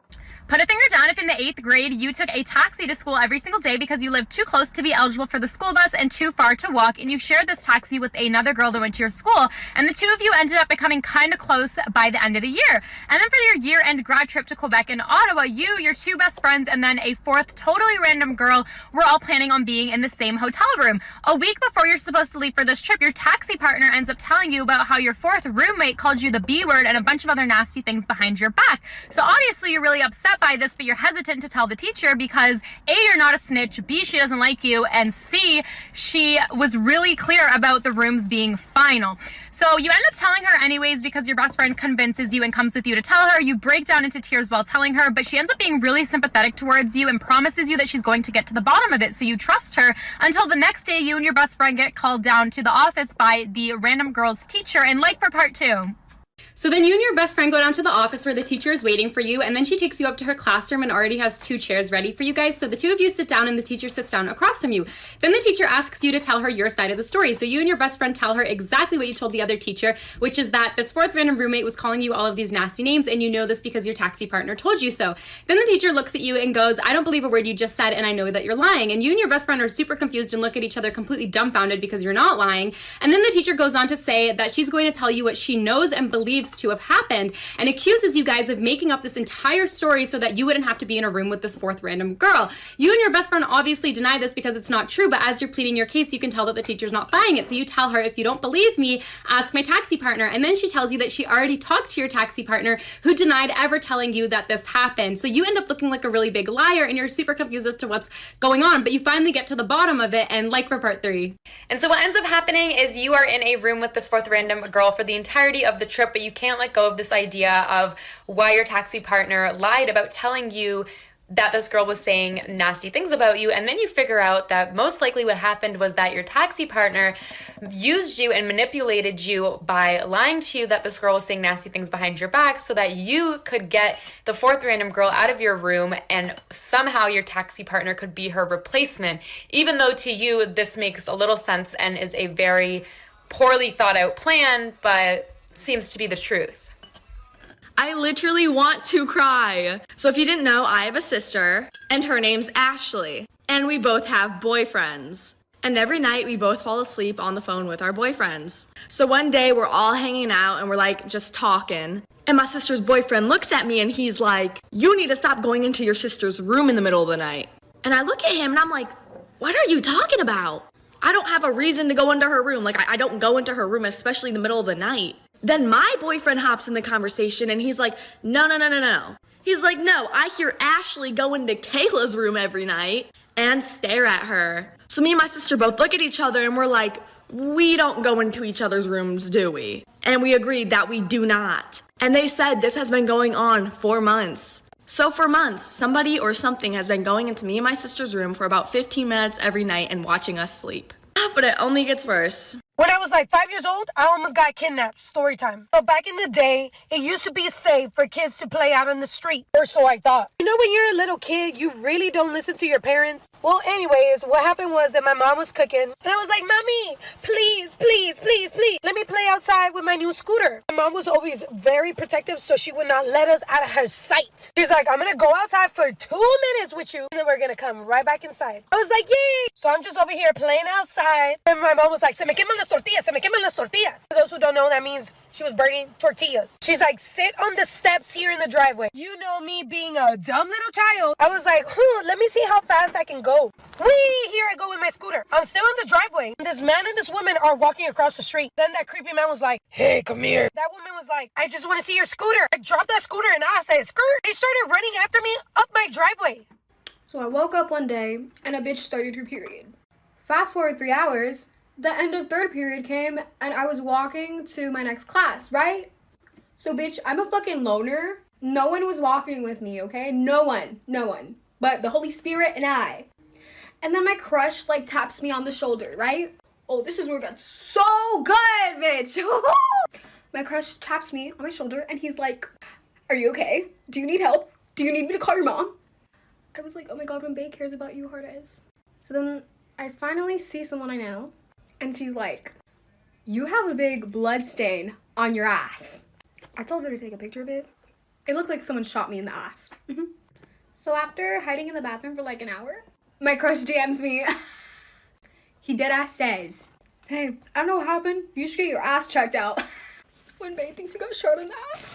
Put a finger down if in the 8th grade you took a taxi to school every single day because you lived too close to be eligible for the school bus and too far to walk, and you shared this taxi with another girl that went to your school, and the two of you ended up becoming kind of close by the end of the year. And then for your year-end grad trip to Quebec and Ottawa, you, your 2 best friends, and then a 4th totally random girl were all planning on being in the same hotel room. A week before you're supposed to leave for this trip, your taxi partner ends up telling you about how your 4th roommate called you the B word and a bunch of other nasty things behind your back. So obviously you're really upset by this, but you're hesitant to tell the teacher because A, you're not a snitch, B, she doesn't like you, and C, she was really clear about the rooms being final. So you end up telling her anyways because your best friend convinces you and comes with you to tell her. You break down into tears while telling her, but she ends up being really sympathetic towards you and promises you that she's going to get to the bottom of it, so you trust her until the next day you and your best friend get called down to the office by the random girl's teacher. And like for part 2. So then you and your best friend go down to the office where the teacher is waiting for you, and then she takes you up to her classroom and already has 2 chairs ready for you guys. So the 2 of you sit down and the teacher sits down across from you. Then the teacher asks you to tell her your side of the story. So you and your best friend tell her exactly what you told the other teacher, which is that this 4th random roommate was calling you all of these nasty names, and you know this because your taxi partner told you so. Then the teacher looks at you and goes, I don't believe a word you just said, and I know that you're lying. And you and your best friend are super confused and look at each other completely dumbfounded because you're not lying. And then the teacher goes on to say that she's going to tell you what she knows and believes to have happened, and accuses you guys of making up this entire story so that you wouldn't have to be in a room with this 4th random girl. You and your best friend obviously deny this because it's not true, but as you're pleading your case, you can tell that the teacher's not buying it. So you tell her, if you don't believe me, ask my taxi partner. And then she tells you that she already talked to your taxi partner who denied ever telling you that this happened. So you end up looking like a really big liar and you're super confused as to what's going on, but you finally get to the bottom of it, and like for part 3. And so what ends up happening is you are in a room with this 4th random girl for the entirety of the trip, but you can't let go of this idea of why your taxi partner lied about telling you that this girl was saying nasty things about you, and then you figure out that most likely what happened was that your taxi partner used you and manipulated you by lying to you that this girl was saying nasty things behind your back so that you could get the fourth random girl out of your room, and somehow your taxi partner could be her replacement, even though to you this makes a little sense and is a very poorly thought out plan, but seems to be the truth. I literally want to cry. So if you didn't know, I have a sister, and her name's Ashley, and we both have boyfriends. And every night we both fall asleep on the phone with our boyfriends. So one day we're all hanging out and we're like just talking, and my sister's boyfriend looks at me and he's like, "You need to stop going into your sister's room in the middle of the night." And I look at him and I'm like, "What are you talking about? I don't have a reason to go into her room. Like, I don't go into her room, especially in the middle of the night." Then my boyfriend hops in the conversation and he's like, no. He's like, "No, I hear Ashley go into Kayla's room every night and stare at her." So me and my sister both look at each other and we're like, we don't go into each other's rooms, do we? And we agreed that we do not. And they said this has been going on for months. So for months, somebody or something has been going into me and my sister's room for about 15 minutes every night and watching us sleep. But it only gets worse. When I was like 5 years old, I almost got kidnapped. Story time. But back in the day, it used to be safe for kids to play out on the street. Or so I thought. You know, when you're a little kid, you really don't listen to your parents? Well, anyways, what happened was that my mom was cooking. And I was like, "Mommy, please, let me play outside with my new scooter." My mom was always very protective, so she would not let us out of her sight. She's like, "I'm going to go outside for 2 minutes with you, and then we're going to come right back inside." I was like, "Yay!" So I'm just over here playing outside. And my mom was like, "Se me queman las tortillas, se me queman las tortillas." For those who don't know, that means she was burning tortillas. She's like, "Sit on the steps here in the driveway." You know me being a dumb little child. I was like, let me see how fast I can go. Whee! Here I go with my scooter. I'm still in the driveway. This man and this woman are walking across the street. Then that creepy man was like, "Hey, come here." That woman was like, "I just want to see your scooter." I dropped that scooter and I said, "Skirt." They started running after me up my driveway. So I woke up one day and a bitch started her period. Fast forward 3 hours, the end of third period came and I was walking to my next class, right? So bitch, I'm a fucking loner. No one was walking with me, okay? No one. But the Holy Spirit and I. And then my crush like taps me on the shoulder, right? Oh, this is where it got so good, bitch. My crush taps me on my shoulder and he's like, "Are you okay? Do you need help? Do you need me to call your mom?" I was like, oh my god, when Bae cares about you, Hardez. So then I finally see someone I know, and she's like, "You have a big blood stain on your ass." I told her to take a picture of it. It looked like someone shot me in the ass. So after hiding in the bathroom for like an hour, my crush DMs me. He deadass says, "Hey, I don't know what happened. You should get your ass checked out." When Bae thinks you got shot in the ass.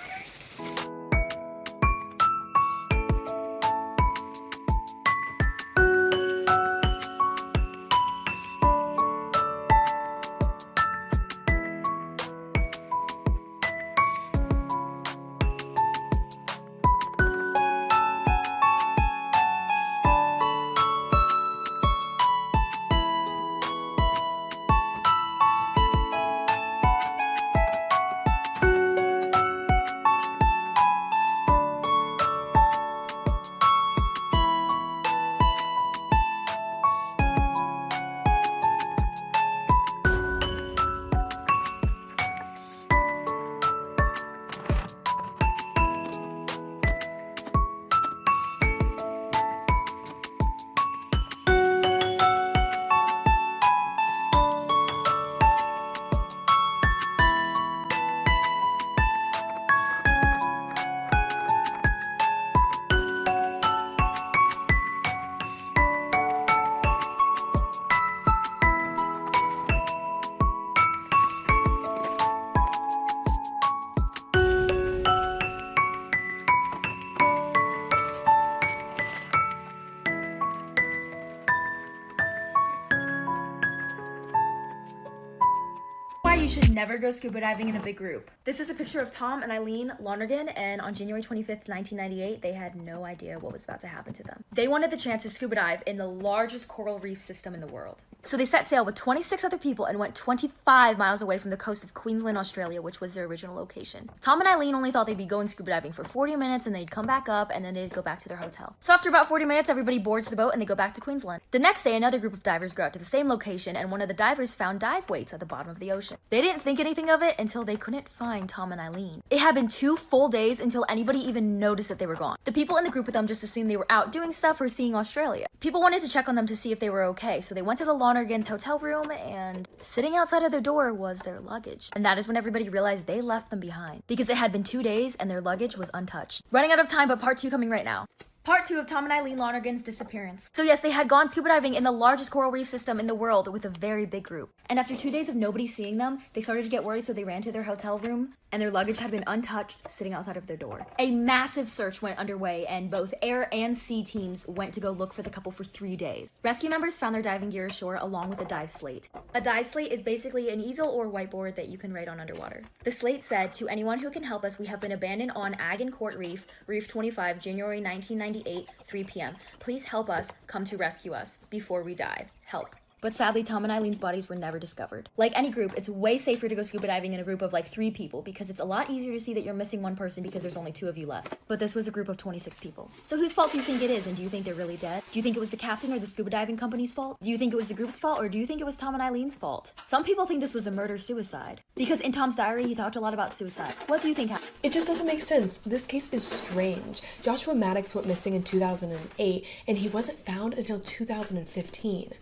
Why you should never go scuba diving in a big group. This is a picture of Tom and Eileen Lonergan, and on January 25th, 1998, they had no idea what was about to happen to them. They wanted the chance to scuba dive in the largest coral reef system in the world. So they set sail with 26 other people and went 25 miles away from the coast of Queensland, Australia, which was their original location. Tom and Eileen only thought they'd be going scuba diving for 40 minutes and they'd come back up and then they'd go back to their hotel. So after about 40 minutes, everybody boards the boat and they go back to Queensland. The next day, another group of divers go out to the same location and one of the divers found dive weights at the bottom of the ocean. They didn't think anything of it until they couldn't find Tom and Eileen. It had been 2 full days until anybody even noticed that they were gone. The people in the group with them just assumed they were out doing stuff or seeing Australia. People wanted to check on them to see if they were okay, so they went to the Lonergan's hotel room, and sitting outside of their door was their luggage. And that is when everybody realized they left them behind, because it had been 2 days and their luggage was untouched. Running out of time, but part 2 coming right now. Part 2 of Tom and Eileen Lonergan's disappearance. So yes, they had gone scuba diving in the largest coral reef system in the world with a very big group. And after 2 days of nobody seeing them, they started to get worried, so they ran to their hotel room, and their luggage had been untouched, sitting outside of their door. A massive search went underway, and both air and sea teams went to go look for the couple for 3 days. Rescue members found their diving gear ashore along with a dive slate. A dive slate is basically an easel or whiteboard that you can write on underwater. The slate said, "To anyone who can help us, we have been abandoned on Agincourt Reef, Reef 25, January 1998, 3 p.m. Please help us, come to rescue us, before we dive. Help." But sadly, Tom and Eileen's bodies were never discovered. Like any group, it's way safer to go scuba diving in a group of like 3 people because it's a lot easier to see that you're missing one person because there's only 2 of you left. But this was a group of 26 people. So whose fault do you think it is, and do you think they're really dead? Do you think it was the captain or the scuba diving company's fault? Do you think it was the group's fault, or do you think it was Tom and Eileen's fault? Some people think this was a murder-suicide because in Tom's diary, he talked a lot about suicide. What do you think happened? It just doesn't make sense. This case is strange. Joshua Maddox went missing in 2008, and he wasn't found until 2015.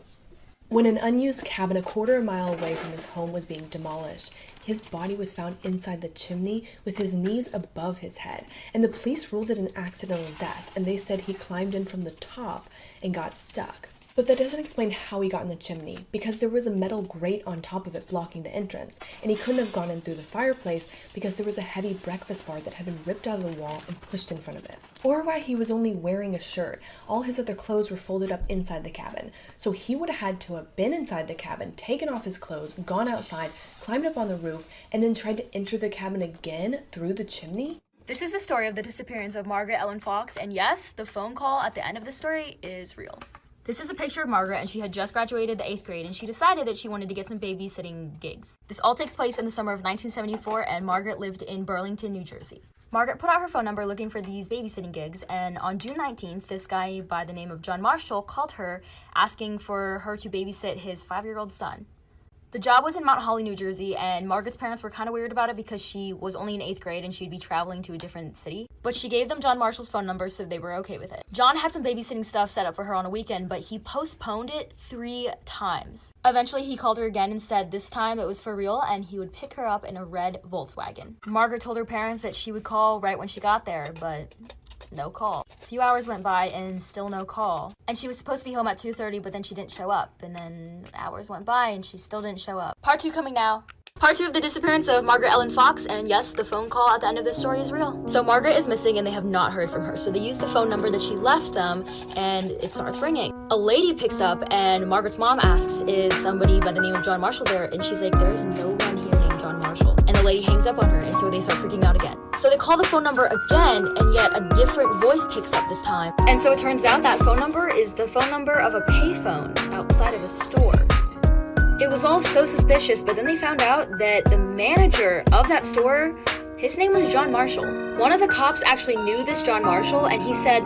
When an unused cabin a quarter mile away from his home was being demolished, his body was found inside the chimney with his knees above his head, and the police ruled it an accidental death, and they said he climbed in from the top and got stuck. But that doesn't explain how he got in the chimney, because there was a metal grate on top of it blocking the entrance, and he couldn't have gone in through the fireplace because there was a heavy breakfast bar that had been ripped out of the wall and pushed in front of it. Or why he was only wearing a shirt. All his other clothes were folded up inside the cabin, so he would have had to have been inside the cabin, taken off his clothes, gone outside, climbed up on the roof, and then tried to enter the cabin again through the chimney? This is the story of the disappearance of Margaret Ellen Fox, and yes, the phone call at the end of the story is real. This is a picture of Margaret, and she had just graduated the 8th grade, and she decided that she wanted to get some babysitting gigs. This all takes place in the summer of 1974, and Margaret lived in Burlington, New Jersey. Margaret put out her phone number looking for these babysitting gigs, and on June 19th, this guy by the name of John Marshall called her asking for her to babysit his 5-year-old son. The job was in Mount Holly, New Jersey, and Margaret's parents were kind of weird about it because she was only in 8th grade and she'd be traveling to a different city. But she gave them John Marshall's phone number, so they were okay with it. John had some babysitting stuff set up for her on a weekend, but he postponed it 3 times. Eventually, he called her again and said this time it was for real and he would pick her up in a red Volkswagen. Margaret told her parents that she would call right when she got there, but no call. A few hours went by and still no call. And she was supposed to be home at 2:30, but then she didn't show up. And then hours went by and she still didn't show up. Part 2 coming now. Part 2 of the disappearance of Margaret Ellen Fox, and yes, the phone call at the end of this story is real. So Margaret is missing and they have not heard from her. So they use the phone number that she left them and it starts ringing. A lady picks up and Margaret's mom asks, is somebody by the name of John Marshall there? And she's like, there's no one here named John Marshall. And the lady hangs up on her, and so they start freaking out again. So they call the phone number again, and yet a different voice picks up this time. And so it turns out that phone number is the phone number of a payphone outside of a store. It was all so suspicious, but then they found out that the manager of that store, his name was John Marshall. One of the cops actually knew this John Marshall, and he said,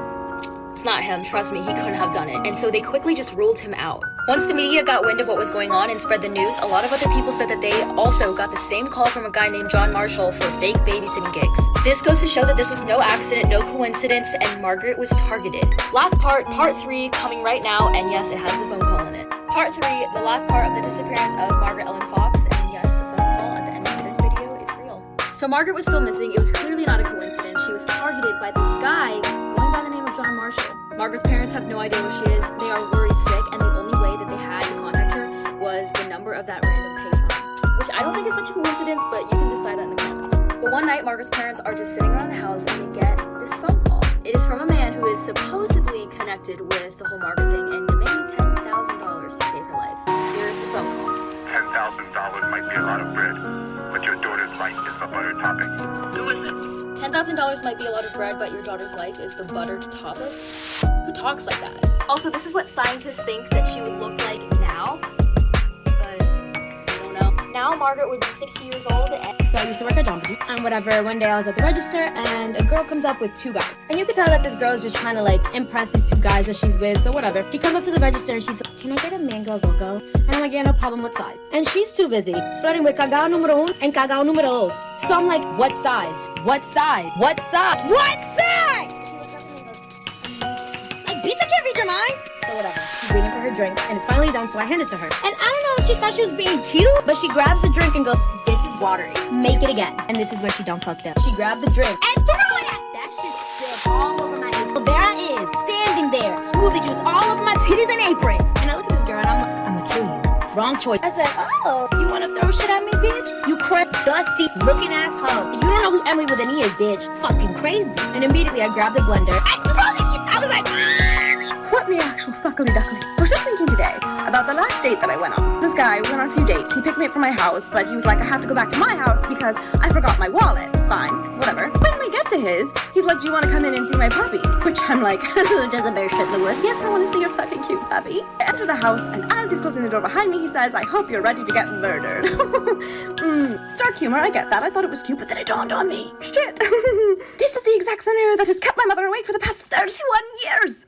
it's not him, trust me, he couldn't have done it. And so they quickly just ruled him out. Once the media got wind of what was going on and spread the news, a lot of other people said that they also got the same call from a guy named John Marshall for fake babysitting gigs. This goes to show that this was no accident, no coincidence, and Margaret was targeted. Last part 3, coming right now, and yes, it has the phone call in it. Part 3, the last part of the disappearance of Margaret Ellen Fox, and yes, the phone call at the end of this video is real. So Margaret was still missing. It was clearly not a coincidence. She was targeted by this guy going by the name of John Marshall. Margaret's parents have no idea where she is. They are worried sick, and the only way that they had to contact her was the number of that random payphone, which I don't think is such a coincidence, but you can decide that in the comments. But one night, Margaret's parents are just sitting around the house and they get this phone call. It is from a man who is supposedly connected with the whole Margaret thing and demanding $10,000 to save her life. Here's the phone call. $10,000 might be a lot of bread, $1,000 might be a lot of bread, but your daughter's life is the butter to top it. Who talks like that? Also, this is what scientists think that she would look like now, but I don't know. Now Margaret would be 60 years old and... So I used to work at Don and whatever. One day I was at the register and a girl comes up with 2 guys. And you could tell that this girl is just trying to like impress these 2 guys that she's with, so whatever. She comes up to the register and she's like, can I get a mango go-go? And I'm like, yeah, no problem, what size? And she's too busy flirting with cagao numero 1 and cagao numero 2. So I'm like, what size? What size? What size? What size? She looks up and goes, like, bitch, I can't read your mind. So whatever. She's waiting for her drink and it's finally done, so I hand it to her. And I don't know if she thought she was being cute, but she grabs the drink and goes, this is watery. Make it again. And this is where she done fucked up. She grabbed the drink and threw it at that shit spilled all over my apron. So there I is, standing there, smoothie juice all over my titties and apron. And I look at this girl and I'm like, I'm gonna kill you. Wrong choice. I said, oh, you wanna throw shit at me, bitch? You crust dusty looking ass hoe. You don't know who Emily with an E is, bitch. Fucking crazy. And immediately I grabbed the blender. I threw this shit. I was like, what the actual fuckily duckly? I was just thinking today about the last date that I went on. This guy, we went on a few dates. He picked me up from my house, but he was like, I have to go back to my house because I forgot my wallet. Fine, whatever. When we get to his, he's like, do you want to come in and see my puppy? Which I'm like, doesn't bear shit in the woods. Yes, I want to see your fucking cute puppy. I enter the house, and as he's closing the door behind me, he says, I hope you're ready to get murdered. Stark humor, I get that. I thought it was cute, but then it dawned on me. Shit. This is the exact scenario that has kept my mother awake for the past 31 years.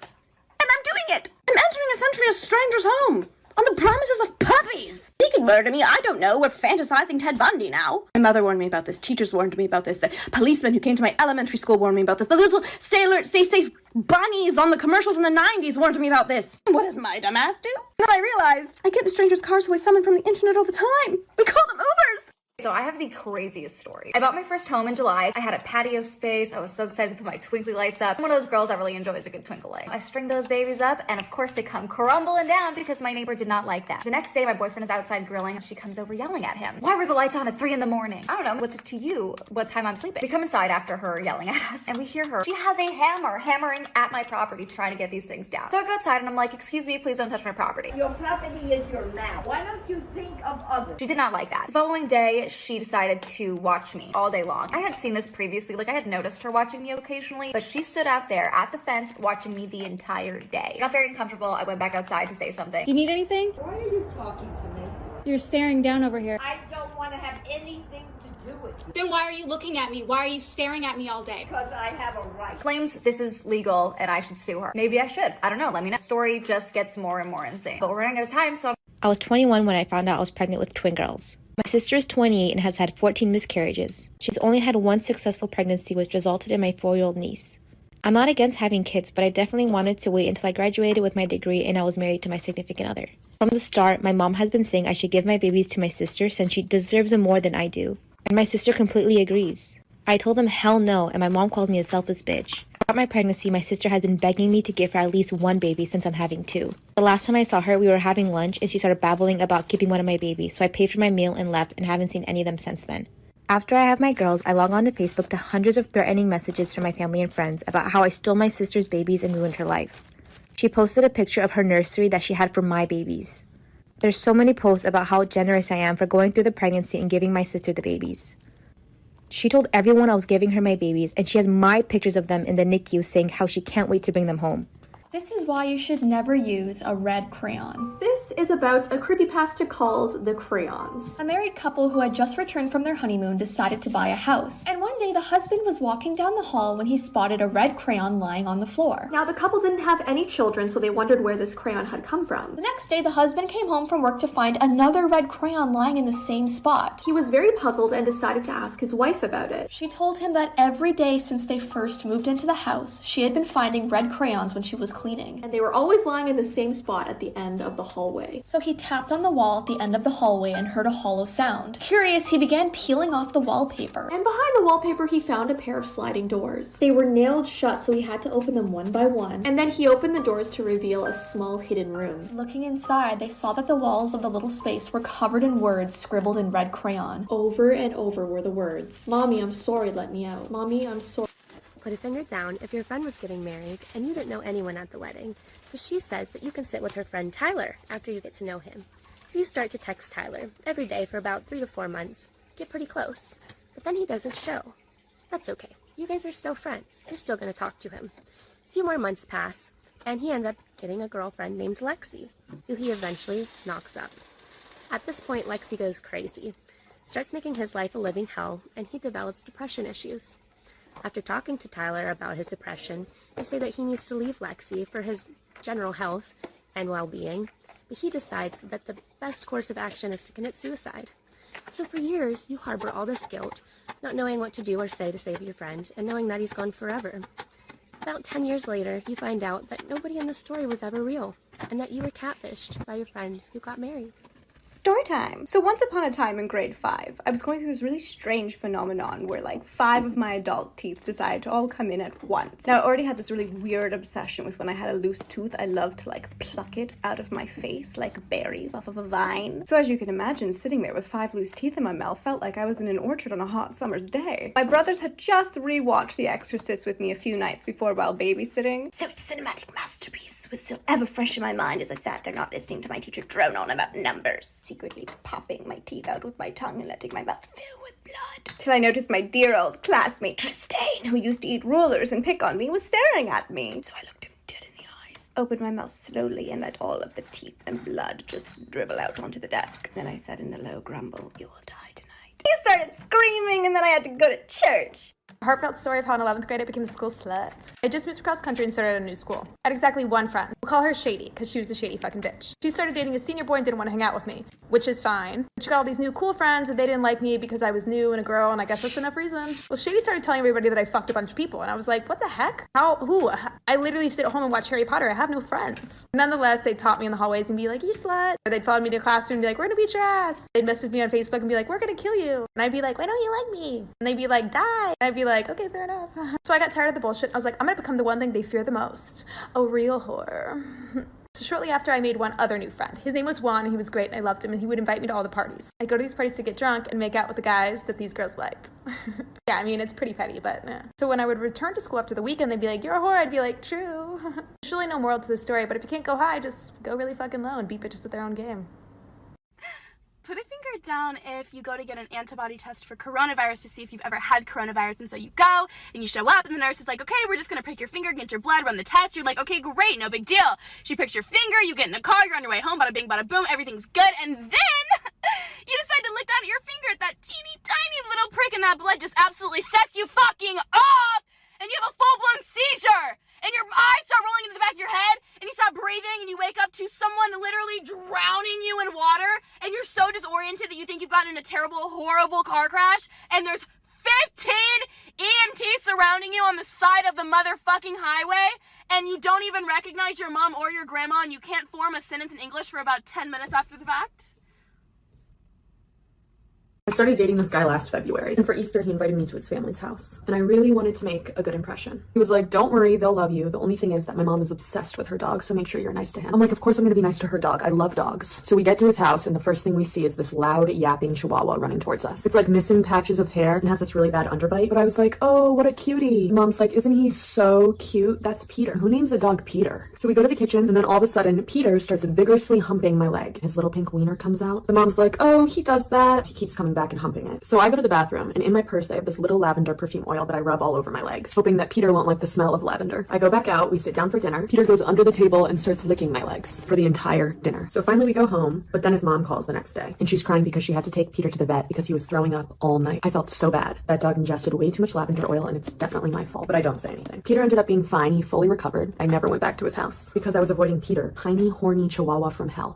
And I'm doing it. I'm entering essentially a stranger's home on the promises of puppies. He could murder me. I don't know. We're fantasizing Ted Bundy now. My mother warned me about this. Teachers warned me about this. The policemen who came to my elementary school warned me about this. The little stay alert, stay safe bunnies on the commercials in the 90s warned me about this. What does my dumb ass do? And then I realized I get the strangers' cars who I summon from the internet all the time. We call them Ubers. So I have the craziest story. I bought my first home in July. I had a patio space. I was so excited to put my twinkly lights up. I'm one of those girls that really enjoys a good twinkle light. I string those babies up and of course they come crumbling down because my neighbor did not like that. The next day my boyfriend is outside grilling. She comes over yelling at him. Why were the lights on at 3 in the morning? I don't know. What's it to you what time I'm sleeping? We come inside after her yelling at us and we hear her. She has a hammer hammering at my property trying to get these things down. So I go outside and I'm like, excuse me, please don't touch my property. Your property is your land. Why don't you think of others? She did not like that. The following day, she decided to watch me all day long. I had seen this previously, like I had noticed her watching me occasionally, but she stood out there at the fence watching me the entire day. I got very uncomfortable. I went back outside to say something. Do you need anything? Why are you talking to me? You're staring down over here. I don't want to have anything to do with you. Then why are you looking at me? Why are you staring at me all day? Because I have a right. Claims this is legal and I should sue her. Maybe I should. I don't know. Let me know. The story just gets more and more insane. But we're running out of time, so I was 21 when I found out I was pregnant with twin girls. My sister is 28 and has had 14 miscarriages. She's only had 1 successful pregnancy, which resulted in my 4-year-old niece. I'm not against having kids, but I definitely wanted to wait until I graduated with my degree and I was married to my significant other. From the start, my mom has been saying I should give my babies to my sister since she deserves them more than I do. And my sister completely agrees. I told them hell no, and my mom calls me a selfish bitch. Throughout my pregnancy, my sister has been begging me to give her at least 1 baby since I'm having 2. The last time I saw her, we were having lunch and she started babbling about keeping one of my babies, so I paid for my meal and left and haven't seen any of them since then. After I have my girls, I log on to Facebook to hundreds of threatening messages from my family and friends about how I stole my sister's babies and ruined her life. She posted a picture of her nursery that she had for my babies. There's so many posts about how generous I am for going through the pregnancy and giving my sister the babies. She told everyone I was giving her my babies, and she has my pictures of them in the NICU saying how she can't wait to bring them home. This is why you should never use a red crayon. This is about a creepypasta called The Crayons. A married couple who had just returned from their honeymoon decided to buy a house. And one day the husband was walking down the hall when he spotted a red crayon lying on the floor. Now the couple didn't have any children, so they wondered where this crayon had come from. The next day the husband came home from work to find another red crayon lying in the same spot. He was very puzzled and decided to ask his wife about it. She told him that every day since they first moved into the house, she had been finding red crayons when she was cleaning. And they were always lying in the same spot at the end of the hallway. So he tapped on the wall at the end of the hallway and heard a hollow sound. Curious, he began peeling off the wallpaper. And behind the wallpaper, he found a pair of sliding doors. They were nailed shut, so he had to open them one by one. And then he opened the doors to reveal a small hidden room. Looking inside, they saw that the walls of the little space were covered in words scribbled in red crayon. Over and over were the words. Mommy, I'm sorry, let me out. Mommy, I'm sorry. Put a finger down if your friend was getting married and you didn't know anyone at the wedding. So she says that you can sit with her friend Tyler after you get to know him. So you start to text Tyler every day for about 3 to 4 months. Get pretty close. But then he doesn't show. That's okay. you guys are still friends. You're still going to talk to him. A few more months pass, and he ends up getting a girlfriend named Lexi, who he eventually knocks up. At this point, Lexi goes crazy, starts making his life a living hell, and he develops depression issues. After talking to Tyler about his depression, you say that he needs to leave Lexi for his general health and well-being, but he decides that the best course of action is to commit suicide. So for years, you harbor all this guilt, not knowing what to do or say to save your friend, and knowing that he's gone forever. About 10 years later, you find out that nobody in the story was ever real, and that you were catfished by your friend who got married. Story time. So once upon a time in grade 5, I was going through this really strange phenomenon where like 5 of my adult teeth decided to all come in at once. Now I already had this really weird obsession with when I had a loose tooth, I loved to like pluck it out of my face like berries off of a vine. So as you can imagine, sitting there with 5 loose teeth in my mouth felt like I was in an orchard on a hot summer's day. My brothers had just rewatched The Exorcist with me a few nights before while babysitting, so its cinematic masterpiece was still ever fresh in my mind as I sat there not listening to my teacher drone on about numbers, secretly popping my teeth out with my tongue and letting my mouth fill with blood. Till I noticed my dear old classmate Tristane, who used to eat rulers and pick on me, was staring at me. So I looked him dead in the eyes, opened my mouth slowly and let all of the teeth and blood just dribble out onto the desk. Then I said in a low grumble, "You will die tonight." He started screaming and then I had to go to church. Heartfelt story of how in 11th grade I became a school slut. I just moved to cross country and started at a new school. I had exactly one friend. We'll call her Shady, because she was a shady fucking bitch. She started dating a senior boy and didn't want to hang out with me, which is fine. She got all these new cool friends and they didn't like me because I was new and a girl, and I guess that's enough reason. Well, Shady started telling everybody that I fucked a bunch of people, and I was like, what the heck? How? Who? I literally sit at home and watch Harry Potter. I have no friends. Nonetheless, they taught me in the hallways and be like, you slut. Or they'd follow me to the classroom and be like, we're gonna beat your ass. They'd message me on Facebook and be like, we're gonna kill you. And I'd be like, why don't you like me? And they'd be like, die. And I'd be like, okay, fair enough. So I got tired of the bullshit. I was like, I'm gonna become the one thing they fear the most. A real whore. So shortly after, I made one other new friend. His name was Juan, and he was great, and I loved him, and he would invite me to all the parties. I'd go to these parties to get drunk and make out with the guys that these girls liked. Yeah, I mean, it's pretty petty, but yeah. So when I would return to school after the weekend, they'd be like, you're a whore. I'd be like, true. There's really no moral to this story, but if you can't go high, just go really fucking low and beat bitches at their own game. Put a finger down if you go to get an antibody test for coronavirus to see if you've ever had coronavirus. And so you go and you show up and the nurse is like, okay, we're just gonna prick your finger, get your blood, run the test. You're like, okay, great, no big deal. She pricks your finger, you get in the car, you're on your way home, bada bing, bada boom, everything's good. And then you decide to lick down at your finger at that teeny tiny little prick, and that blood just absolutely sets you fucking off. And you have a full-blown seizure. And your eyes start rolling into the back of your head, and you stop breathing, and you wake up to someone literally drowning you in water, and you're so disoriented that you think you've gotten in a terrible, horrible car crash, and there's 15 EMTs surrounding you on the side of the motherfucking highway, and you don't even recognize your mom or your grandma, and you can't form a sentence in English for about 10 minutes after the fact? I started dating this guy last February, and for Easter he invited me to his family's house, and I really wanted to make a good impression. He was like, don't worry, they'll love you. The only thing is that my mom is obsessed with her dog, so make sure you're nice to him. I'm like, of course I'm gonna be nice to her dog. I love dogs. So we get to his house, and the first thing we see is this loud, yapping chihuahua running towards us. It's like missing patches of hair and has this really bad underbite, but I was like, oh, what a cutie. Mom's like, isn't he so cute? That's Peter. Who names a dog Peter? So we go to the kitchens, and then all of a sudden, Peter starts vigorously humping my leg. His little pink wiener comes out. The mom's like, oh, he does that. He keeps coming back and humping it. So I go to the bathroom, and in my purse I have this little lavender perfume oil that I rub all over my legs, hoping that Peter won't like the smell of lavender. I go back out, we sit down for dinner. Peter goes under the table and starts licking my legs for the entire dinner. So finally we go home, but then his mom calls the next day, and she's crying because she had to take Peter to the vet because he was throwing up all night. I felt so bad. That dog ingested way too much lavender oil, and it's definitely my fault, but I don't say anything. Peter ended up being fine. He fully recovered. I never went back to his house because I was avoiding Peter, tiny, horny chihuahua from hell.